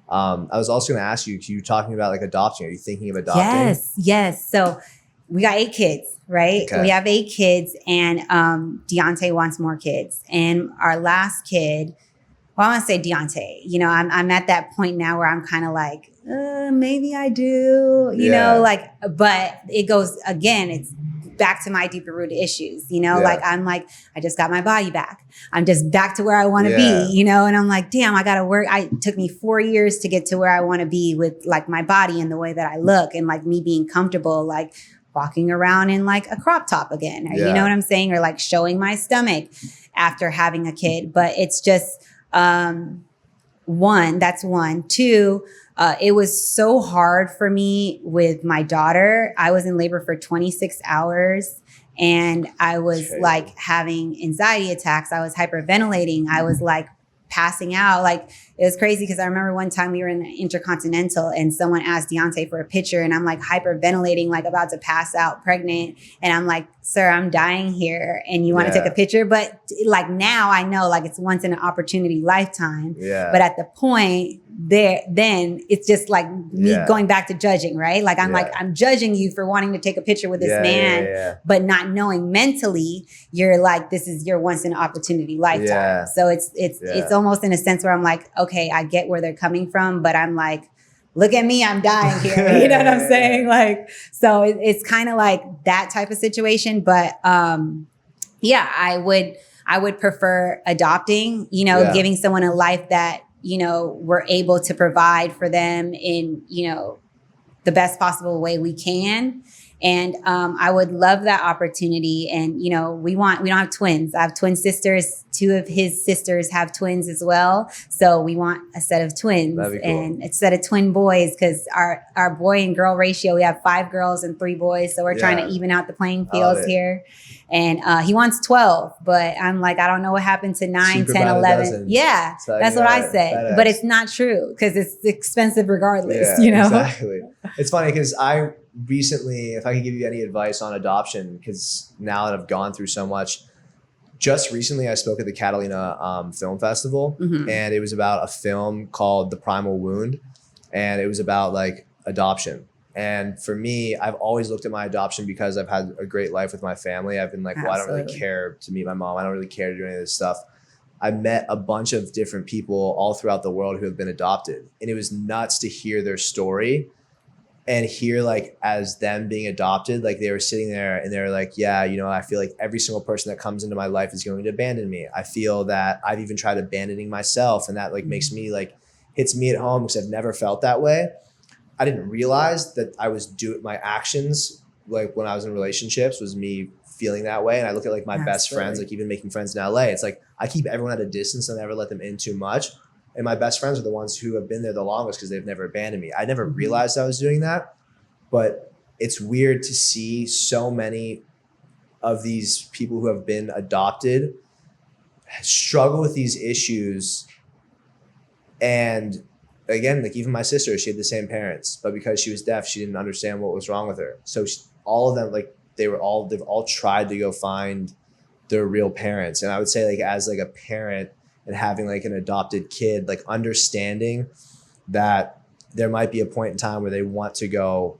I was also going to ask you, you talking about like adopting. Are you thinking of adopting? Yes. So we got 8 kids, right? Okay. We have 8 kids, and Deontay wants more kids. And our last kid, well, I want to say Deontay. You know, I'm at that point now where I'm kind of like, maybe I do, you know, like, but it goes again, it's back to my deeper rooted issues, you know, like I'm like, I just got my body back. I'm just back to where I want to be, you know, and I'm like, damn, I got to work. It took me 4 years to get to where I want to be with like my body and the way that I look, and like me being comfortable, like walking around in like a crop top again, or, you know what I'm saying? Or like showing my stomach after having a kid. But it's just, that's one. 2, it was so hard for me with my daughter. I was in labor for 26 hours, and I was like having anxiety attacks. I was hyperventilating. I was like passing out. Like it was crazy, because I remember one time we were in the Intercontinental and someone asked Deontay for a picture, and I'm like hyperventilating, like about to pass out, pregnant. And I'm like, sir, I'm dying here, and you want to take a picture? But like now I know like it's once in an opportunity lifetime. But at the point then it's just like me going back to judging, right? Like I'm like, I'm judging you for wanting to take a picture with this man, but not knowing mentally you're like, this is your once in an opportunity lifetime. So it's almost in a sense where I'm like, okay, I get where they're coming from, but I'm like, look at me, I'm dying here. You know what I'm saying? Like, so it's kind of like that type of situation. But I would prefer adopting, you know, giving someone a life that, you know, we're able to provide for them in, you know, the best possible way we can. And I would love that opportunity. And, you know, we don't have twins. I have twin sisters. 2 of his sisters have twins as well. So we want a set of twins, and a set of twin boys, because our boy and girl ratio, we have 5 girls and 3 boys. So we're trying to even out the playing fields here. And he wants 12, but I'm like, I don't know what happened to 9, Super 10, 11. Yeah, so that's what I said. But it's not true, because it's expensive regardless, you know? Exactly. It's funny because I recently, if I could give you any advice on adoption, because now that I've gone through so much, just recently I spoke at the Catalina Film Festival, and it was about a film called The Primal Wound, and it was about like adoption. And for me, I've always looked at my adoption because I've had a great life with my family. I've been like, well, I don't really care to meet my mom. I don't really care to do any of this stuff. I met a bunch of different people all throughout the world who have been adopted, and it was nuts to hear their story and hear like as them being adopted, like they were sitting there and they're like, yeah, you know, I feel like every single person that comes into my life is going to abandon me. I feel that I've even tried abandoning myself, and that like makes me like, hits me at home, because I've never felt that way. I didn't realize that I was my actions, like when I was in relationships, was me feeling that way. And I look at like my best friends, like even making friends in LA, it's like, I keep everyone at a distance and never let them in too much. And my best friends are the ones who have been there the longest, because they've never abandoned me. I never realized I was doing that, but it's weird to see so many of these people who have been adopted struggle with these issues. And again, like even my sister, she had the same parents, but because she was deaf, she didn't understand what was wrong with her. So all of them, like they've all tried to go find their real parents. And I would say like as like a parent and having like an adopted kid, like understanding that there might be a point in time where they want to go,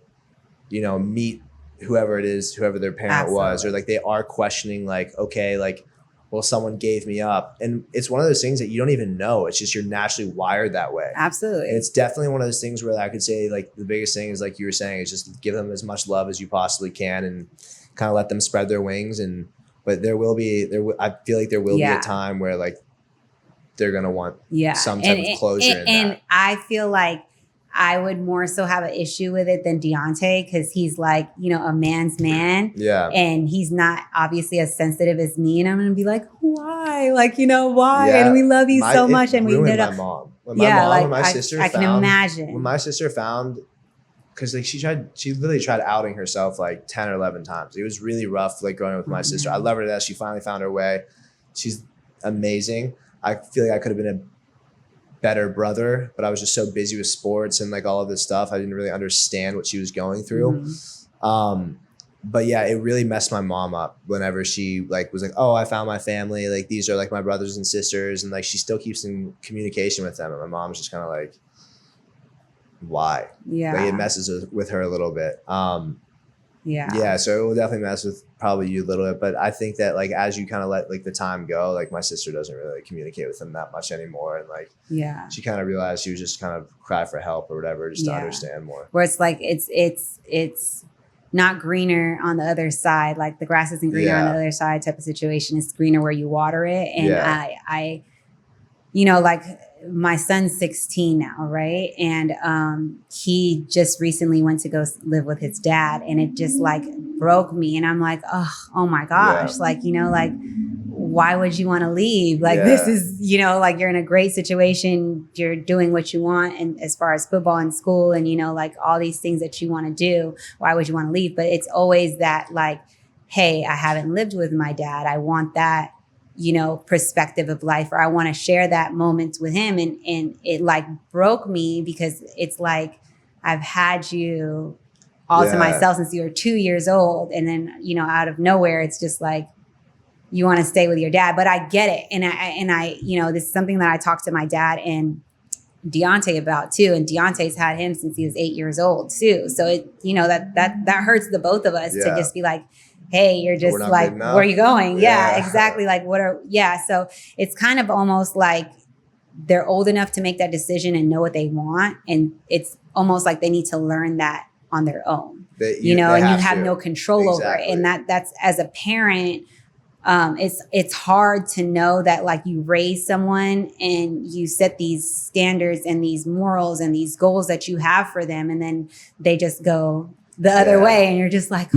you know, meet whoever it is, whoever their parent was, or like they are questioning like, okay, like, well, someone gave me up. And it's one of those things that you don't even know. It's just you're naturally wired that way. Absolutely. And it's definitely one of those things where I could say like the biggest thing is like you were saying, is just give them as much love as you possibly can and kind of let them spread their wings. But I feel like there will be a time where like they're going to want some type of closure in that. I feel like I would more so have an issue with it than Deontay, because he's like, you know, a man's man. Yeah. And he's not obviously as sensitive as me. And I'm going to be like, why? Like, you know, why? Yeah. And we love you so much. And we ruined did my mom. When my mom and my sister I can imagine. When my sister found, because like she literally tried outing herself like 10 or 11 times. It was really rough, like growing up with my sister. I love her to death. She finally found her way. She's amazing. I feel like I could have been a better brother, but I was just so busy with sports and like all of this stuff. I didn't really understand what she was going through. But yeah, it really messed my mom up whenever she like was like, oh, I found my family. Like these are like my brothers and sisters. And like she still keeps in communication with them. And my mom's just kind of like, why? Yeah. Like it messes with her a little bit. Yeah. So it will definitely mess with probably you a little bit. But I think that like as you kind of let like the time go, like my sister doesn't really like, communicate with them that much anymore. And like she kind of realized she was just kind of cry for help or whatever, just to understand more. Where it's like it's not greener on the other side. Like the grass isn't greener on the other side type of situation. It's greener where you water it. And I you know, like my son's 16 now, right? And he just recently went to go live with his dad, and it just like broke me. And I'm like, oh my gosh, like, you know, like, why would you want to leave? Like, this is, you know, like you're in a great situation. You're doing what you want. And as far as football and school and, you know, like all these things that you want to do, why would you want to leave? But it's always that like, hey, I haven't lived with my dad. I want that, you know, perspective of life, or I want to share that moment with him. And it like broke me, because it's like, I've had you all to myself since you were 2 years old. And then, you know, out of nowhere, it's just like, you want to stay with your dad. But I get it. And I, you know, this is something that I talked to my dad and Deontay about too. And Deontay's had him since he was 8 years old too. So it, you know, that hurts the both of us to just be like, hey, you're just like, where are you going? Yeah, exactly. Like so it's kind of almost like they're old enough to make that decision and know what they want. And it's almost like they need to learn that on their own, you know, and you have no control over it. And that's as a parent, it's hard to know that like you raise someone and you set these standards and these morals and these goals that you have for them. And then they just go the other way. And you're just like,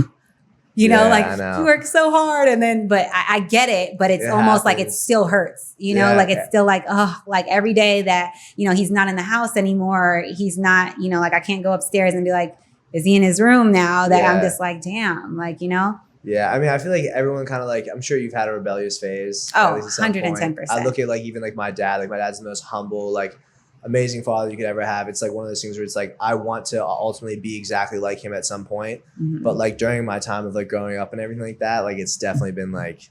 you know, like you work so hard. And then, but I get it, but it's almost like it still hurts, you know, like it's still like, oh, like every day that, you know, he's not in the house anymore. He's not, you know, like I can't go upstairs and be like, is he in his room now? That I'm just like, damn, like, you know? Yeah. I mean, I feel like everyone kind of like, I'm sure you've had a rebellious phase. Oh, 110%. I look at like, even like my dad's the most humble, like amazing father you could ever have. It's like one of those things where it's like, I want to ultimately be exactly like him at some point. But like during my time of like growing up and everything like that, like it's definitely been like,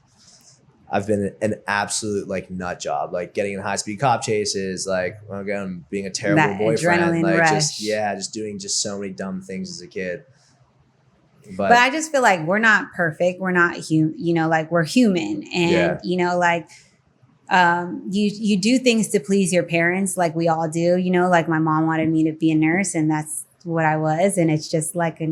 I've been an absolute like nut job, like getting in high speed cop chases, like again, being a terrible that boyfriend, like rush. just doing just so many dumb things as a kid. But I just feel like we're not perfect. We're not you know, like we're human, and you know, like you do things to please your parents, like we all do, you know, like my mom wanted me to be a nurse, and that's what I was. And it's just like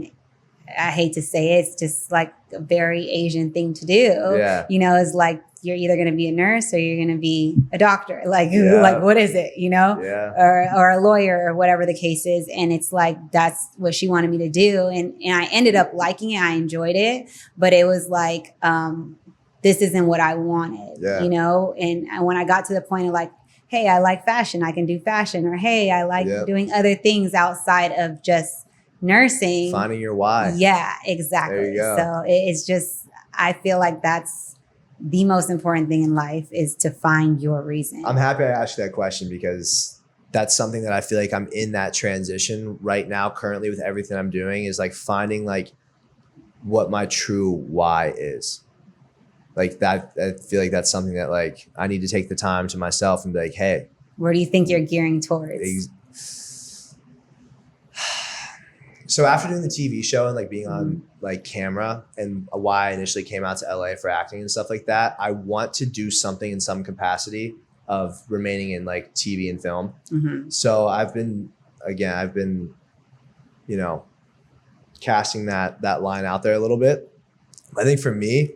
I hate to say it, it's just like a very Asian thing to do. You know, it's like you're either going to be a nurse or you're going to be a doctor. Like, like what is it, you know, or a lawyer or whatever the case is. And it's like, that's what she wanted me to do. And I ended up liking it. I enjoyed it, but it was like, this isn't what I wanted, you know? And when I got to the point of like, hey, I like fashion, I can do fashion, or hey, I like doing other things outside of just nursing. Finding your why. Yeah, exactly. There you go. So it's just, I feel like that's the most important thing in life, is to find your reason. I'm happy I asked you that question, because that's something that I feel like I'm in that transition right now currently with everything I'm doing, is like finding like what my true why is. Like that, I feel like that's something that like I need to take the time to myself and be like, hey, where do you think you're gearing towards? So after doing the TV show and like being on like camera and why I initially came out to LA for acting and stuff like that, I want to do something in some capacity of remaining in like TV and film. So I've been, you know, casting that line out there a little bit. I think for me.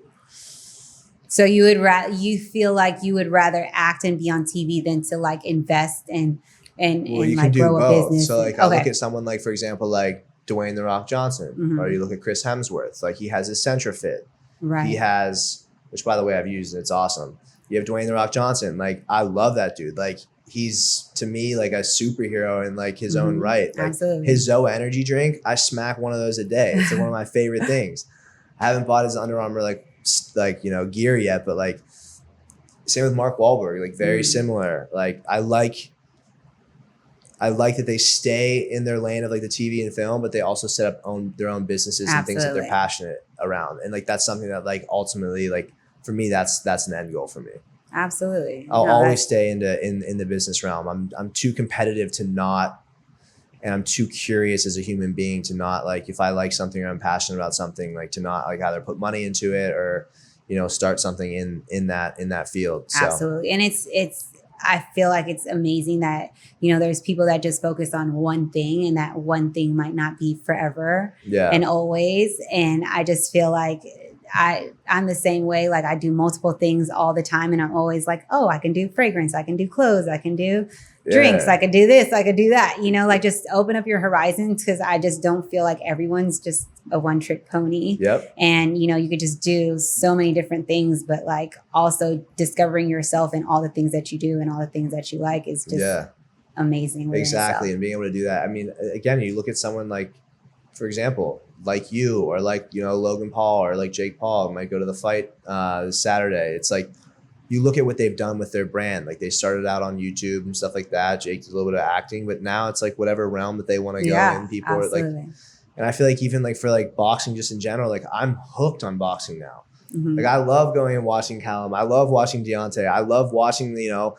So you feel like you would rather act and be on TV than to like invest and like grow a business. So like I look at someone like, for example, like Dwayne "The Rock" Johnson, or you look at Chris Hemsworth, like he has his CentraFit. Right. He has, which by the way I've used and it's awesome. You have Dwayne "The Rock" Johnson. Like I love that dude. Like he's to me like a superhero in like his own right. Like Absolutely. His Zoe energy drink, I smack one of those a day. It's like one of my favorite things. I haven't bought his Under Armour like you know gear yet, but like same with Mark Wahlberg, like very similar. Like I like that they stay in their lane of like the TV and film, but they also set up their own businesses and things that they're passionate around. And like that's something that like ultimately like for me that's an end goal for me. Absolutely. I'll always stay in the business realm. I'm too competitive to not, and I'm too curious as a human being to not like if I like something or I'm passionate about something, like to not like either put money into it or, you know, start something in that field. So. Absolutely. And I feel like it's amazing that, you know, there's people that just focus on one thing and that one thing might not be forever and always. And I just feel like I'm the same way. Like I do multiple things all the time and I'm always like, oh, I can do fragrance. I can do clothes. I can do drinks. I could do this. I could do that, you know, like just open up your horizons. Cause I just don't feel like everyone's just a one-trick pony. And, you know, you could just do so many different things, but like also discovering yourself and all the things that you do and all the things that you like is just amazing. Exactly. And being able to do that. I mean, again, you look at someone like, for example, like you or like, you know, Logan Paul or like Jake Paul might go to the fight this Saturday. It's like, you look at what they've done with their brand. Like they started out on YouTube and stuff like that. Jake did a little bit of acting, but now it's like whatever realm that they want to go in. People are like, and I feel like even like for like boxing just in general, like I'm hooked on boxing now. Like I love going and watching Callum. I love watching Deontay. I love watching, you know,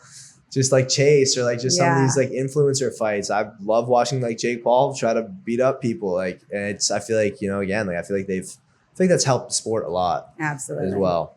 just like Chase or like just some of these like influencer fights. I love watching like Jake Paul try to beat up people. Like, and I feel like, you know, again, like I feel like that's helped the sport a lot. Absolutely. As well.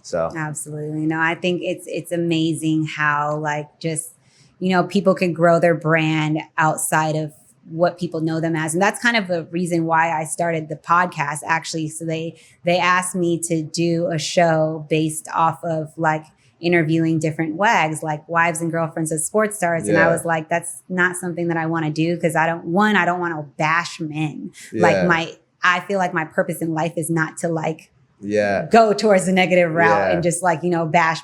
So absolutely. No, I think it's amazing how like just, you know, people can grow their brand outside of what people know them as. And that's kind of the reason why I started the podcast actually. So they asked me to do a show based off of like interviewing different wags, like wives and girlfriends of sports stars. And I was like, that's not something that I want to do because I don't want to bash men. Like I feel like my purpose in life is not to like go towards the negative route and just like, you know, bash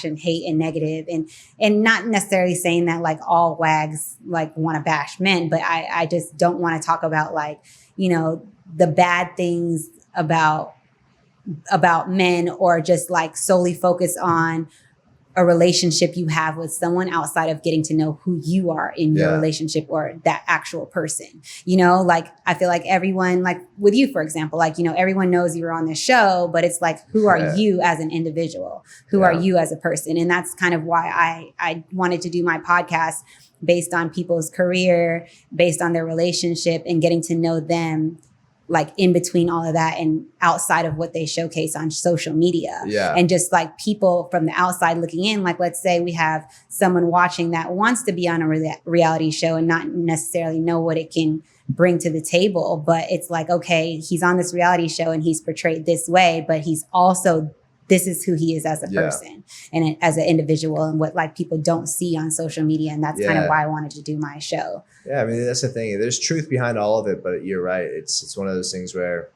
and hate and negative and not necessarily saying that like all wags like want to bash men, but I just don't want to talk about like, you know, the bad things about men or just like solely focus on a relationship you have with someone outside of getting to know who you are in your relationship or that actual person. You know, like I feel like everyone, like with you, for example, like, you know, everyone knows you're on this show, but it's like, who are you as an individual? Who are you as a person? And that's kind of why I wanted to do my podcast based on people's career, based on their relationship and getting to know them like in between all of that and outside of what they showcase on social media. And just like people from the outside looking in, like let's say we have someone watching that wants to be on a reality show and not necessarily know what it can bring to the table. But it's like, okay, he's on this reality show and he's portrayed this way, but he's also, this is who he is as a person and as an individual and what like people don't see on social media. And that's kind of why I wanted to do my show. Yeah, I mean, that's the thing. There's truth behind all of it, but you're right. It's one of those things where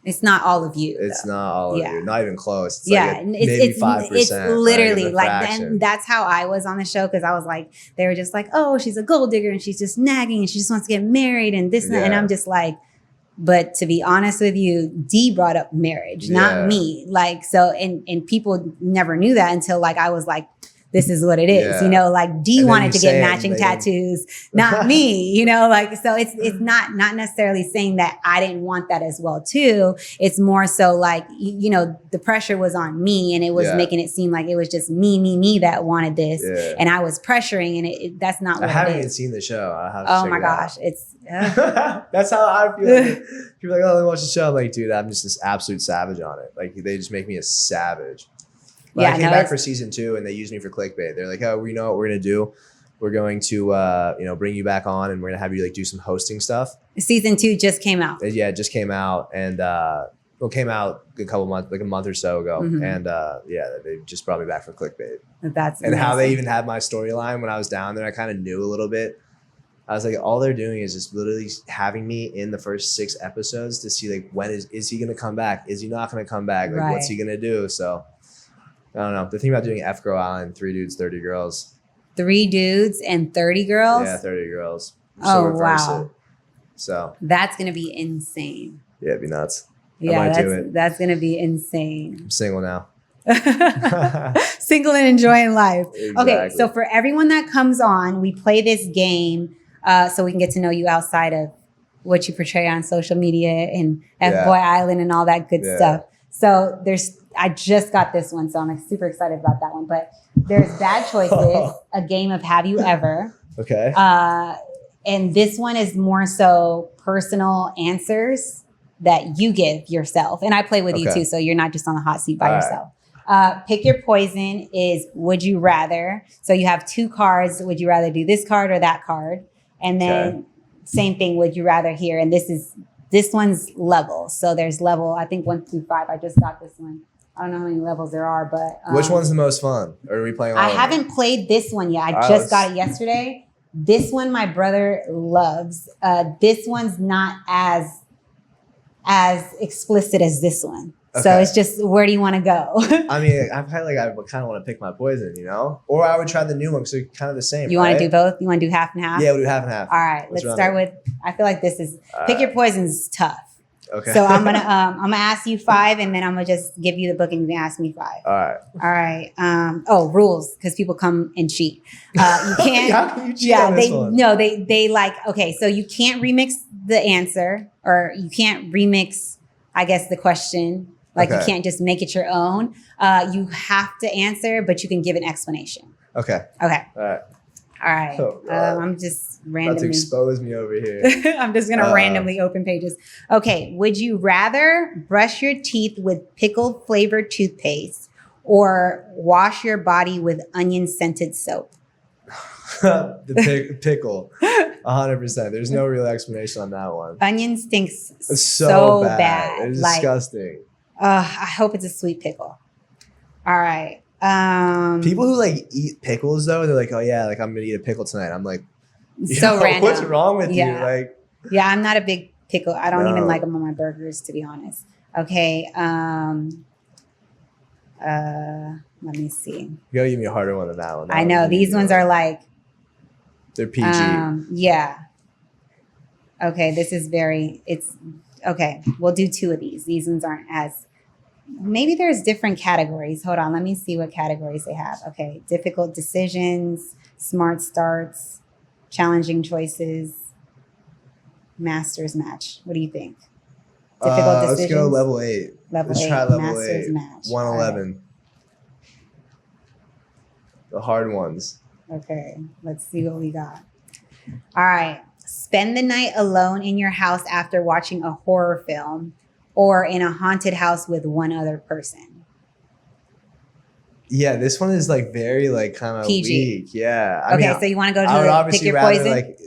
it's not all of you. It's not all of you. Not even close. It's like maybe 5%. It's literally like, and that's how I was on the show because I was like, they were just like, oh, she's a gold digger and she's just nagging and she just wants to get married and this and that. And I'm just like, but to be honest with you, Dee brought up marriage, not me. Like, so, and people never knew that until like, I was like this is what it is. Yeah. You know, like D And then wanted you to say get it, matching and tattoos, not me, you know, like, so it's not necessarily saying that I didn't want that as well too. It's more so like, you know, the pressure was on me and it was making it seem like it was just me that wanted this. Yeah. And I was pressuring and that's not what I haven't it even is. seen the show. I have to Oh check my it gosh. out. It's, That's how I feel. Like, people are like, oh, they watch the show. I'm like, dude, I'm just this absolute savage on it. Like, they just make me a savage. But I came back for season 2 and they used me for clickbait. They're like, oh, we know what we're going to do. We're going to, bring you back on and we're going to have you like do some hosting stuff. Season 2 just came out. Yeah, it just came out and, came out a couple months, like a month or so ago. Mm-hmm. And they just brought me back for clickbait. That's and amazing. how they even had my storyline when I was down there. I kind of knew a little bit. I was like, all they're doing is just literally having me in the first 6 episodes to see like, when is he going to come back? Is he not going to come back? Like, what's he going to do? So I don't know. The thing about doing FBOY Island, 3 dudes, 30 girls. 3 dudes and 30 girls? Yeah, 30 girls. So wow. So that's going to be insane. Yeah, it'd be nuts. Yeah, I might do it. That's going to be insane. I'm single now. Single and enjoying life. Exactly. Okay, so for everyone that comes on, we play this game so we can get to know you outside of what you portray on social media and FBOY Island and all that good stuff. So I just got this one, so I'm like super excited about that one. But there's Bad Choices, a game of Have You Ever. Okay. And this one is more so personal answers that you give yourself. And I play with you too, so you're not just on the hot seat by yourself. Pick Your Poison is Would You Rather. So you have 2 cards. Would you rather do this card or that card? And then same thing, Would You Rather here. And this one's level. So there's level, I think 1 through 5. I just got this one. I don't know how many levels there are, but which one's the most fun? Or are we playing all I of them? haven't played this one yet. I just got it yesterday. This one my brother loves. This one's not as explicit as this one. Okay. So it's just, where do you want to go? I mean, I kind of want to pick my poison, you know? Or I would try the new one because they're kind of the same. You want to do both? You want to do half and half? Yeah, we'll do half and half. All right, let's start with, I feel like this is, Pick Your Poison's tough. Okay. So I'm gonna ask you 5 and then I'm gonna just give you the book and you can ask me 5. All right. Rules, because people come and cheat. You can't. How can you cheat on this one? They like, okay, so you can't remix the answer or you can't remix, I guess, the question. Like you can't just make it your own. You have to answer, but you can give an explanation. Okay. All right. Oh, I'm just randomly. About to expose me over here. I'm just going to randomly open pages. Okay. Would you rather brush your teeth with pickle flavored toothpaste or wash your body with onion scented soap? The pickle. 100%. There's no real explanation on that one. Onion stinks it's so bad. It's disgusting. I hope it's a sweet pickle. All right. People who like eat pickles though, they're like, oh yeah, like I'm gonna eat a pickle tonight. I'm like, so random. What's wrong with you? Like, yeah, I'm not a big pickle. I don't even like them on my burgers, to be honest. Okay. Let me see. You gotta give me a harder one than that one. I know these ones are like, they're PG. Yeah. Okay. Okay. We'll do 2 of these. These ones aren't as. Maybe there's different categories. Hold on. Let me see what categories they have. Okay. Difficult decisions, smart starts, challenging choices, master's match. What do you think? Difficult decisions. Let's go level 8. Let's try level master's 8. Match. 111. Right. The hard ones. Okay. Let's see what we got. All right. Spend the night alone in your house after watching a horror film or in a haunted house with one other person. Yeah, this one is like very like kind of weak. Yeah. I mean, so you want to go to Pick Your Poison? Pick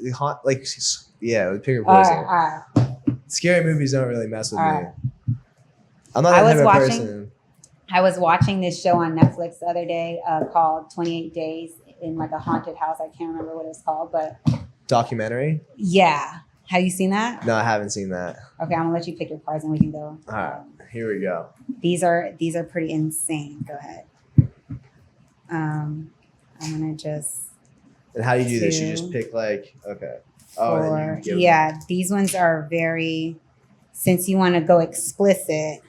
Your Poison. All right. Scary movies don't really mess with me. Right. I'm not that type of person. I was watching this show on Netflix the other day called 28 Days in like a haunted house. I can't remember what it was called, but documentary? Yeah. Have you seen that? No, I haven't seen that. Okay, I'm gonna let you pick your cards and we can go. All right, here we go. These are pretty insane. Go ahead. I'm gonna just. And how do you do this? You just pick like these ones are very. Since you want to go explicit,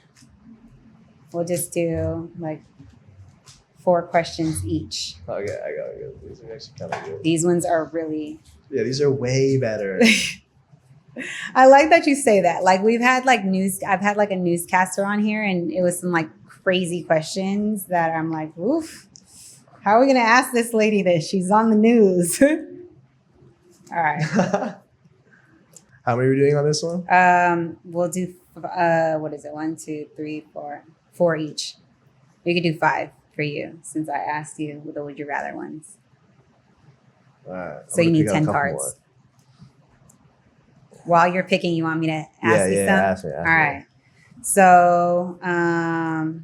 we'll just do like 4 questions each. Okay, I got it. These are actually kind of good. These ones are really. Yeah, these are way better. I like that you say that. Like we've had like news. I've had like a newscaster on here, and it was some like crazy questions that I'm like, oof. How are we gonna ask this lady this? She's on the news. All right. How many are we doing on this one? We'll do. What is it? 1, 2, 3, 4. 4 each. We could do 5 for you since I asked you the would you rather ones. All right. So you need 10 cards. More. While you're picking, you want me to ask you some? Yeah, ask me. All right. So I'll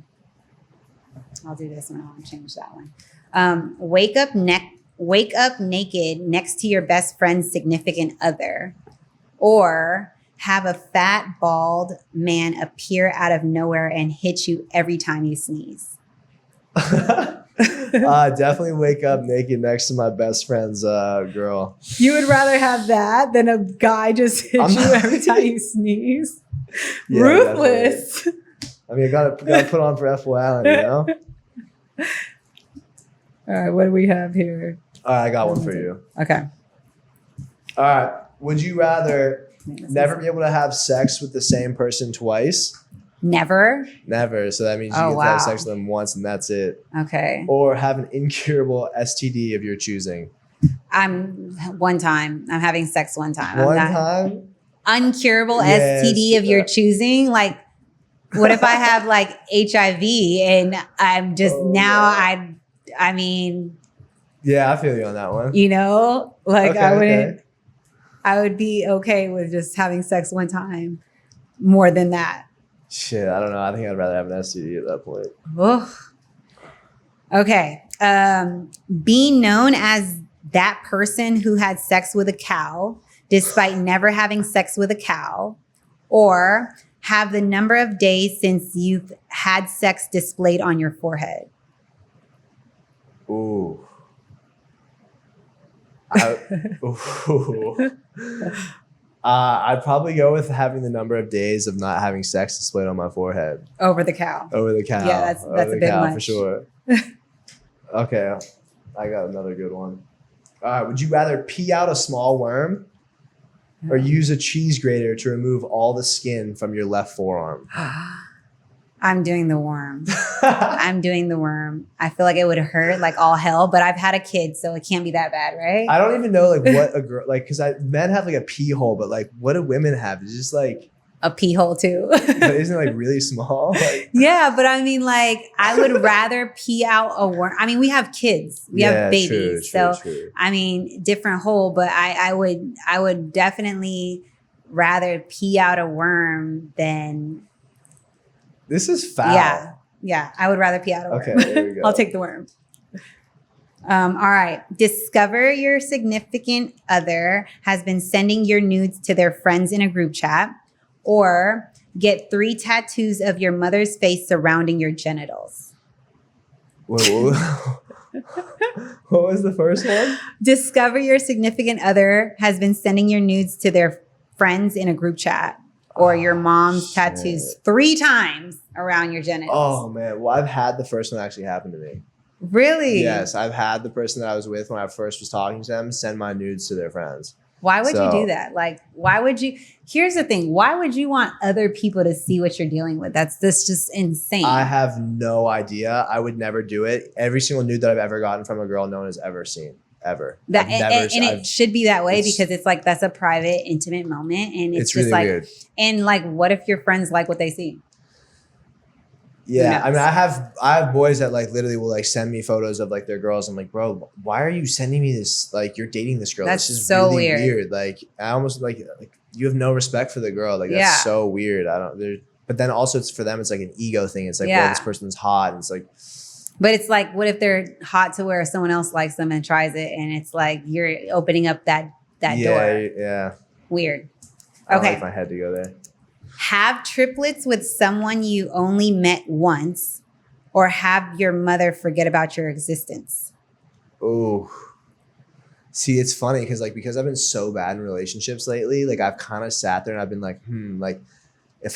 do this one. I'll change that one. Wake up naked next to your best friend's significant other, or have a fat, bald man appear out of nowhere and hit you every time you sneeze. Definitely wake up naked next to my best friend's girl. You would rather have that than a guy just hit you every time you sneeze? Yeah, ruthless. Definitely. I mean, I gotta put on for FBOY Island, you know? All right, what do we have here? All right, I got one for you. Okay. All right. Would you rather never be able to have sex with the same person twice? Never? Never. So that means you get to have sex with them once and that's it. Okay. Or have an incurable STD of your choosing. One time. I'm having sex one time. One time? Uncurable STD of your choosing? Like, what if I have like HIV and I'm just I mean. Yeah, I feel you on that one. You know? Like I would be okay with just having sex one time more than that. Shit, I don't know. I think I'd rather have an STD at that point. Ugh. Okay. Being known as that person who had sex with a cow despite never having sex with a cow, or have the number of days since you've had sex displayed on your forehead. Ooh. I'd probably go with having the number of days of not having sex displayed on my forehead. Over the cow. Over the cow. Yeah, that's a bit much. For sure. Okay, I got another good one. All right, would you rather pee out a small worm or use a cheese grater to remove all the skin from your left forearm? I'm doing the worm. I'm doing the worm. I feel like it would hurt like all hell, but I've had a kid, so it can't be that bad, right? I don't even know like what a girl like because men have like a pee hole, but like what do women have? It's just like a pee hole too. But isn't it like really small? Like, yeah, but I mean, like I would rather pee out a worm. I mean, we have kids, we have babies, true. I mean, different hole. But I would definitely rather pee out a worm than. This is foul. Yeah. I would rather pee out a worm. Okay, there we go. I'll take the worm. All right. Discover your significant other has been sending your nudes to their friends in a group chat, or get 3 tattoos of your mother's face surrounding your genitals. Whoa. What was the first one? Discover your significant other has been sending your nudes to their friends in a group chat, or your mom's tattoos 3 times around your genitals. Oh, man. Well, I've had the first one actually happen to me. Really? Yes. I've had the person that I was with when I first was talking to them send my nudes to their friends. Why would you do that? Like, why would you? Here's the thing. Why would you want other people to see what you're dealing with? That's just insane. I have no idea. I would never do it. Every single nude that I've ever gotten from a girl no one has ever seen. Ever. It should be that way because it's like that's a private, intimate moment, and it's just really like weird. And like, what if your friends like what they see? Yeah, I mean, I have boys that like literally will like send me photos of like their girls. I'm like, bro, why are you sending me this? Like, you're dating this girl. That's this is so really weird. Like, I almost like you have no respect for the girl. Like, that's so weird. But then also it's for them. It's like an ego thing. It's like, well, this person's hot, and it's like. But it's like, what if they're hot to where someone else likes them and tries it, and it's like you're opening up that door. Yeah. Weird. I Okay. don't like my head to go there. Have triplets with someone you only met once, or have your mother forget about your existence. Oh. See, it's funny because I've been so bad in relationships lately, like I've kind of sat there and I've been like, like if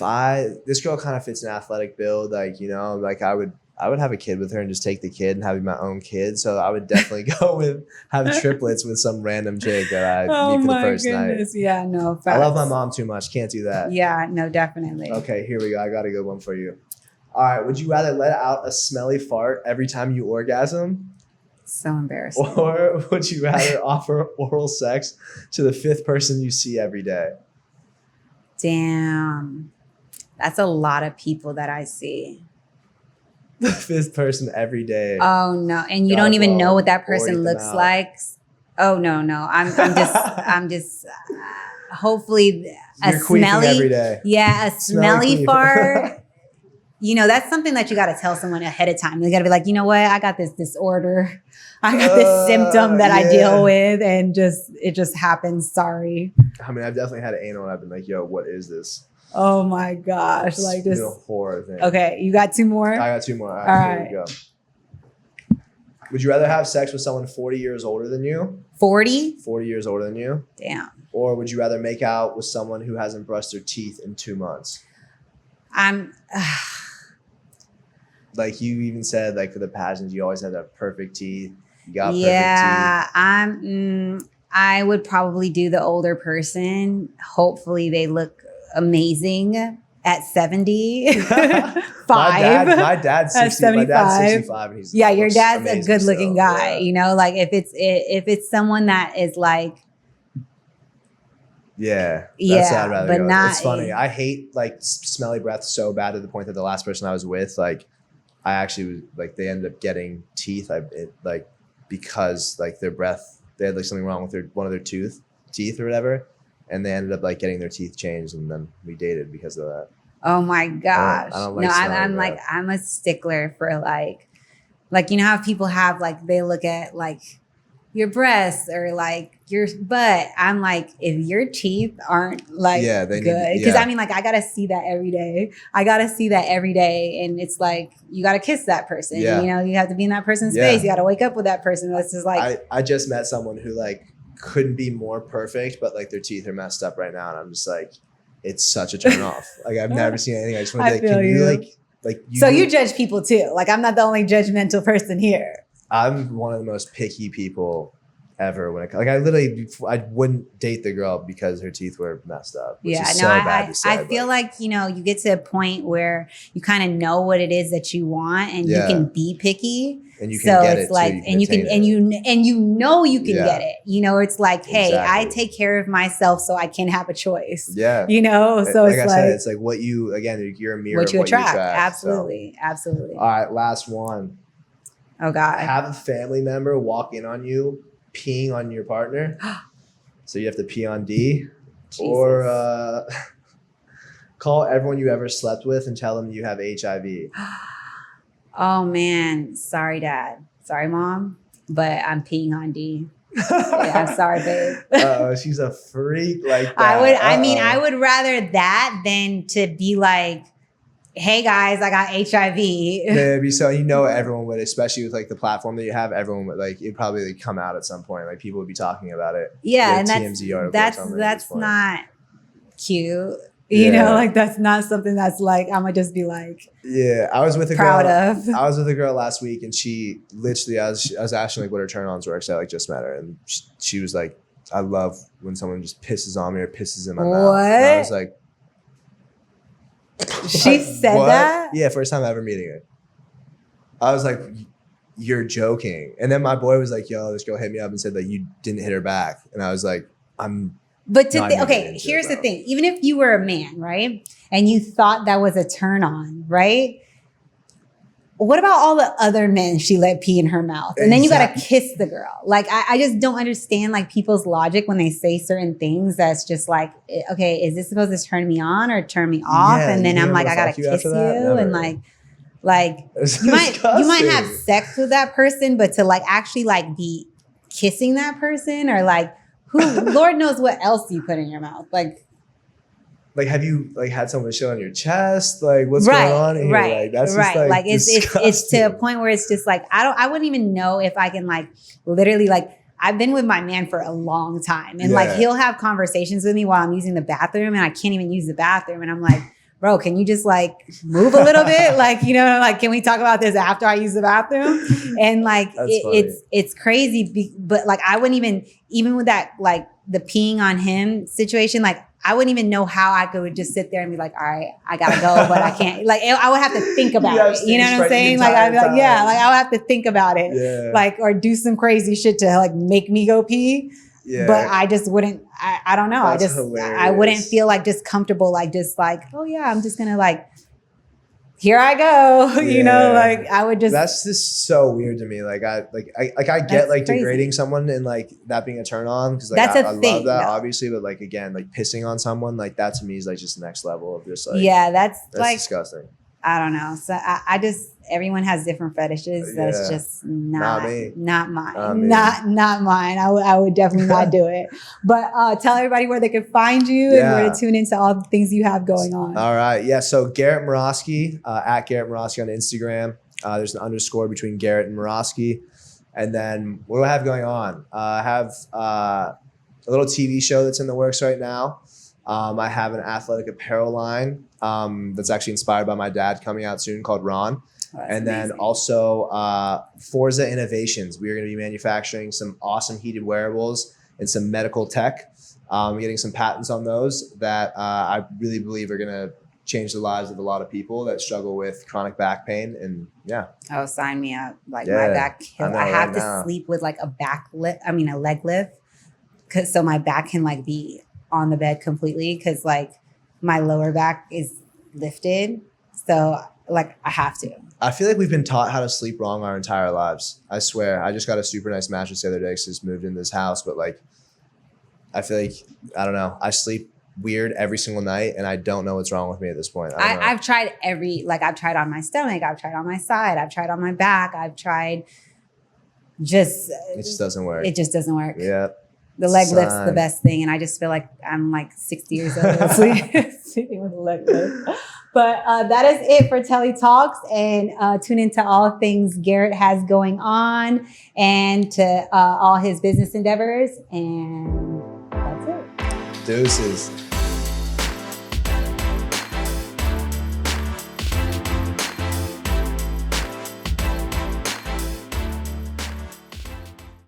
this girl kind of fits an athletic build, like, you know, like I would I would have a kid with her and just take the kid and have my own kid. So I would definitely go with have triplets with some random chick that I meet for the first night. Yeah, no, facts. I love my mom too much. Can't do that. Yeah, no, definitely. Okay, here we go. I got a good one for you. All right. Would you rather let out a smelly fart every time you orgasm? So embarrassing. Or would you rather offer oral sex to the 5th person you see every day? Damn. That's a lot of people that I see. The 5th person every day. Oh no. And you don't even know what that person looks like. Oh no. I'm just hopefully a smelly every day. Yeah, a smelly fart. You know, that's something that you got to tell someone ahead of time. You got to be like, you know what? I got this disorder. I got this symptom that I deal with, and it just happens. Sorry. I mean, I've definitely had an anal and I've been like, yo, what is this? Oh my gosh. It's like this. a horror thing. Okay. You got 2 more? I got 2 more. All right. Here we go. Would you rather have sex with someone 40 years older than you? 40? 40 years older than you? Damn. Or would you rather make out with someone who hasn't brushed their teeth in 2 months? Like you even said, like for the pageants, you always had that perfect teeth. You got perfect teeth. I would probably do the older person. Hopefully they look amazing at 70. 5. My dad's 60, my dad's 65 and he's your dad's a good looking guy. Yeah. You know, like if it's someone that is like that's what I'd rather but go. not. It's funny. I hate like smelly breath so bad to the point that the last person I was with, like I actually was like they ended up getting teeth. Because like their breath, they had like something wrong with one of their teeth or whatever, and they ended up like getting their teeth changed, and then we dated because of that. Oh my gosh! I don't like I'm like I'm a stickler for like you know how people have like they look at like your breasts or like your butt. I'm like, if your teeth aren't like good, because I mean, like I gotta see that every day. And it's like you gotta kiss that person. Yeah. You know, you have to be in that person's face. You gotta wake up with that person. That's just like I just met someone who like couldn't be more perfect, but like their teeth are messed up right now, and I'm just like, it's such a turn off. Like I've never seen anything. I just want to be like, can you like you? So you judge people too. Like I'm not the only judgmental person here. I'm one of the most picky people ever when I wouldn't date the girl because her teeth were messed up. I feel like, you know, you get to a point where you kind of know what it is that you want and you can be picky. And you can get it like, too. And you can get it. You know, it's like, hey, I take care of myself so I can have a choice. Yeah. You know, so like I said, it's like what you, again, you're a mirror what of you what attract. you attract. Absolutely. So. Absolutely. All right, last one. Oh God. Have a family member walk in on you peeing on your partner. So you have to pee on D. Jesus. Or call everyone you ever slept with and tell them you have HIV. Oh man. Sorry, Dad. Sorry, Mom. But I'm peeing on D. Yeah, I'm sorry, babe. She's a freak like that. I would rather that than to be like, hey guys, I got HIV. Maybe so. You know, everyone would, especially with like the platform that you have. Everyone would like it'd probably like, come out at some point. Like people would be talking about it. Yeah, and that's not cute. You know, like that's not something that's like I'm gonna just be like. Yeah, I was with a proud girl. of. I was with a girl last week, and she literally, I was asking like what her turn-ons were. Actually, I like just met her, and she was like, "I love when someone just pisses on me or pisses in my mouth." What? And I was like. She said what? that? Yeah, first time ever meeting her. I was like, you're joking. And then my boy was like, yo, this girl hit me up and said that you didn't hit her back. And I was like, But here's the thing. Even if you were a man, right? And you thought that was a turn on, right? What about all the other men she let pee in her mouth? And then you got to kiss the girl. Like, I just don't understand like people's logic when they say certain things. That's just like, okay, is this supposed to turn me on or turn me off? Yeah, and then I'm like, I got to kiss you. And like you might have sex with that person, but to like actually like be kissing that person or like Lord knows what else you put in your mouth. Like, have you like had someone shit on your chest? Like, what's going on here? Right, like, that's right. Just, like it's to a point where it's just like I wouldn't even know if I can like literally like I've been with my man for a long time and like he'll have conversations with me while I'm using the bathroom and I can't even use the bathroom and I'm like, bro, can you just like move a little bit? Like, you know, like, can we talk about this after I use the bathroom? And like, it's crazy. But like, I wouldn't even with that, like the peeing on him situation, like I wouldn't even know how I could just sit there and be like, all right, I gotta go, but I can't. Like, I would have to think about it. You know what I'm saying? Like, I'd be like, yeah, like I would have to think about it. Yeah. Like, or do some crazy shit to like make me go pee. Yeah. But I just wouldn't, I don't know. That's I wouldn't feel like just comfortable, like just like, oh yeah, I'm just gonna like, here I go. You know, like I would just. That's just so weird to me. Like I get like crazy. Degrading someone and like that being a turn on because like I love that obviously, but like again, like pissing on someone like that to me is like just the next level of just like that's like disgusting. I don't know. So I just everyone has different fetishes. That's just not mine. Not mine. I would definitely not do it. But tell everybody where they can find you and where to tune into all the things you have going on. All right. Yeah. So Garrett Morosky, at Garrett Morosky on Instagram. There's an underscore between Garrett and Morosky. And then what do I have going on? I have a little TV show that's in the works right now. I have an athletic apparel line that's actually inspired by my dad coming out soon called Ron. Oh, and then also Forza Innovations. We are going to be manufacturing some awesome heated wearables and some medical tech. Getting some patents on those that I really believe are going to change the lives of a lot of people that struggle with chronic back pain. And oh, sign me up. Like my back, I have to sleep with like a leg lift. So my back can like be on the bed completely because like my lower back is lifted. So like I have to. I feel like we've been taught how to sleep wrong our entire lives. I swear. I just got a super nice mattress the other day because I just moved into this house. But like, I feel like, I don't know. I sleep weird every single night and I don't know what's wrong with me at this point. I've tried I've tried on my stomach. I've tried on my side. I've tried on my back. I've tried it just doesn't work. It just doesn't work. Yeah. The leg lift's the best thing. And I just feel like I'm like 60 years old sleeping with a leg lift. But that is it for Telli Talks. And tune into all things Garrett has going on and to all his business endeavors. And that's it. Deuces.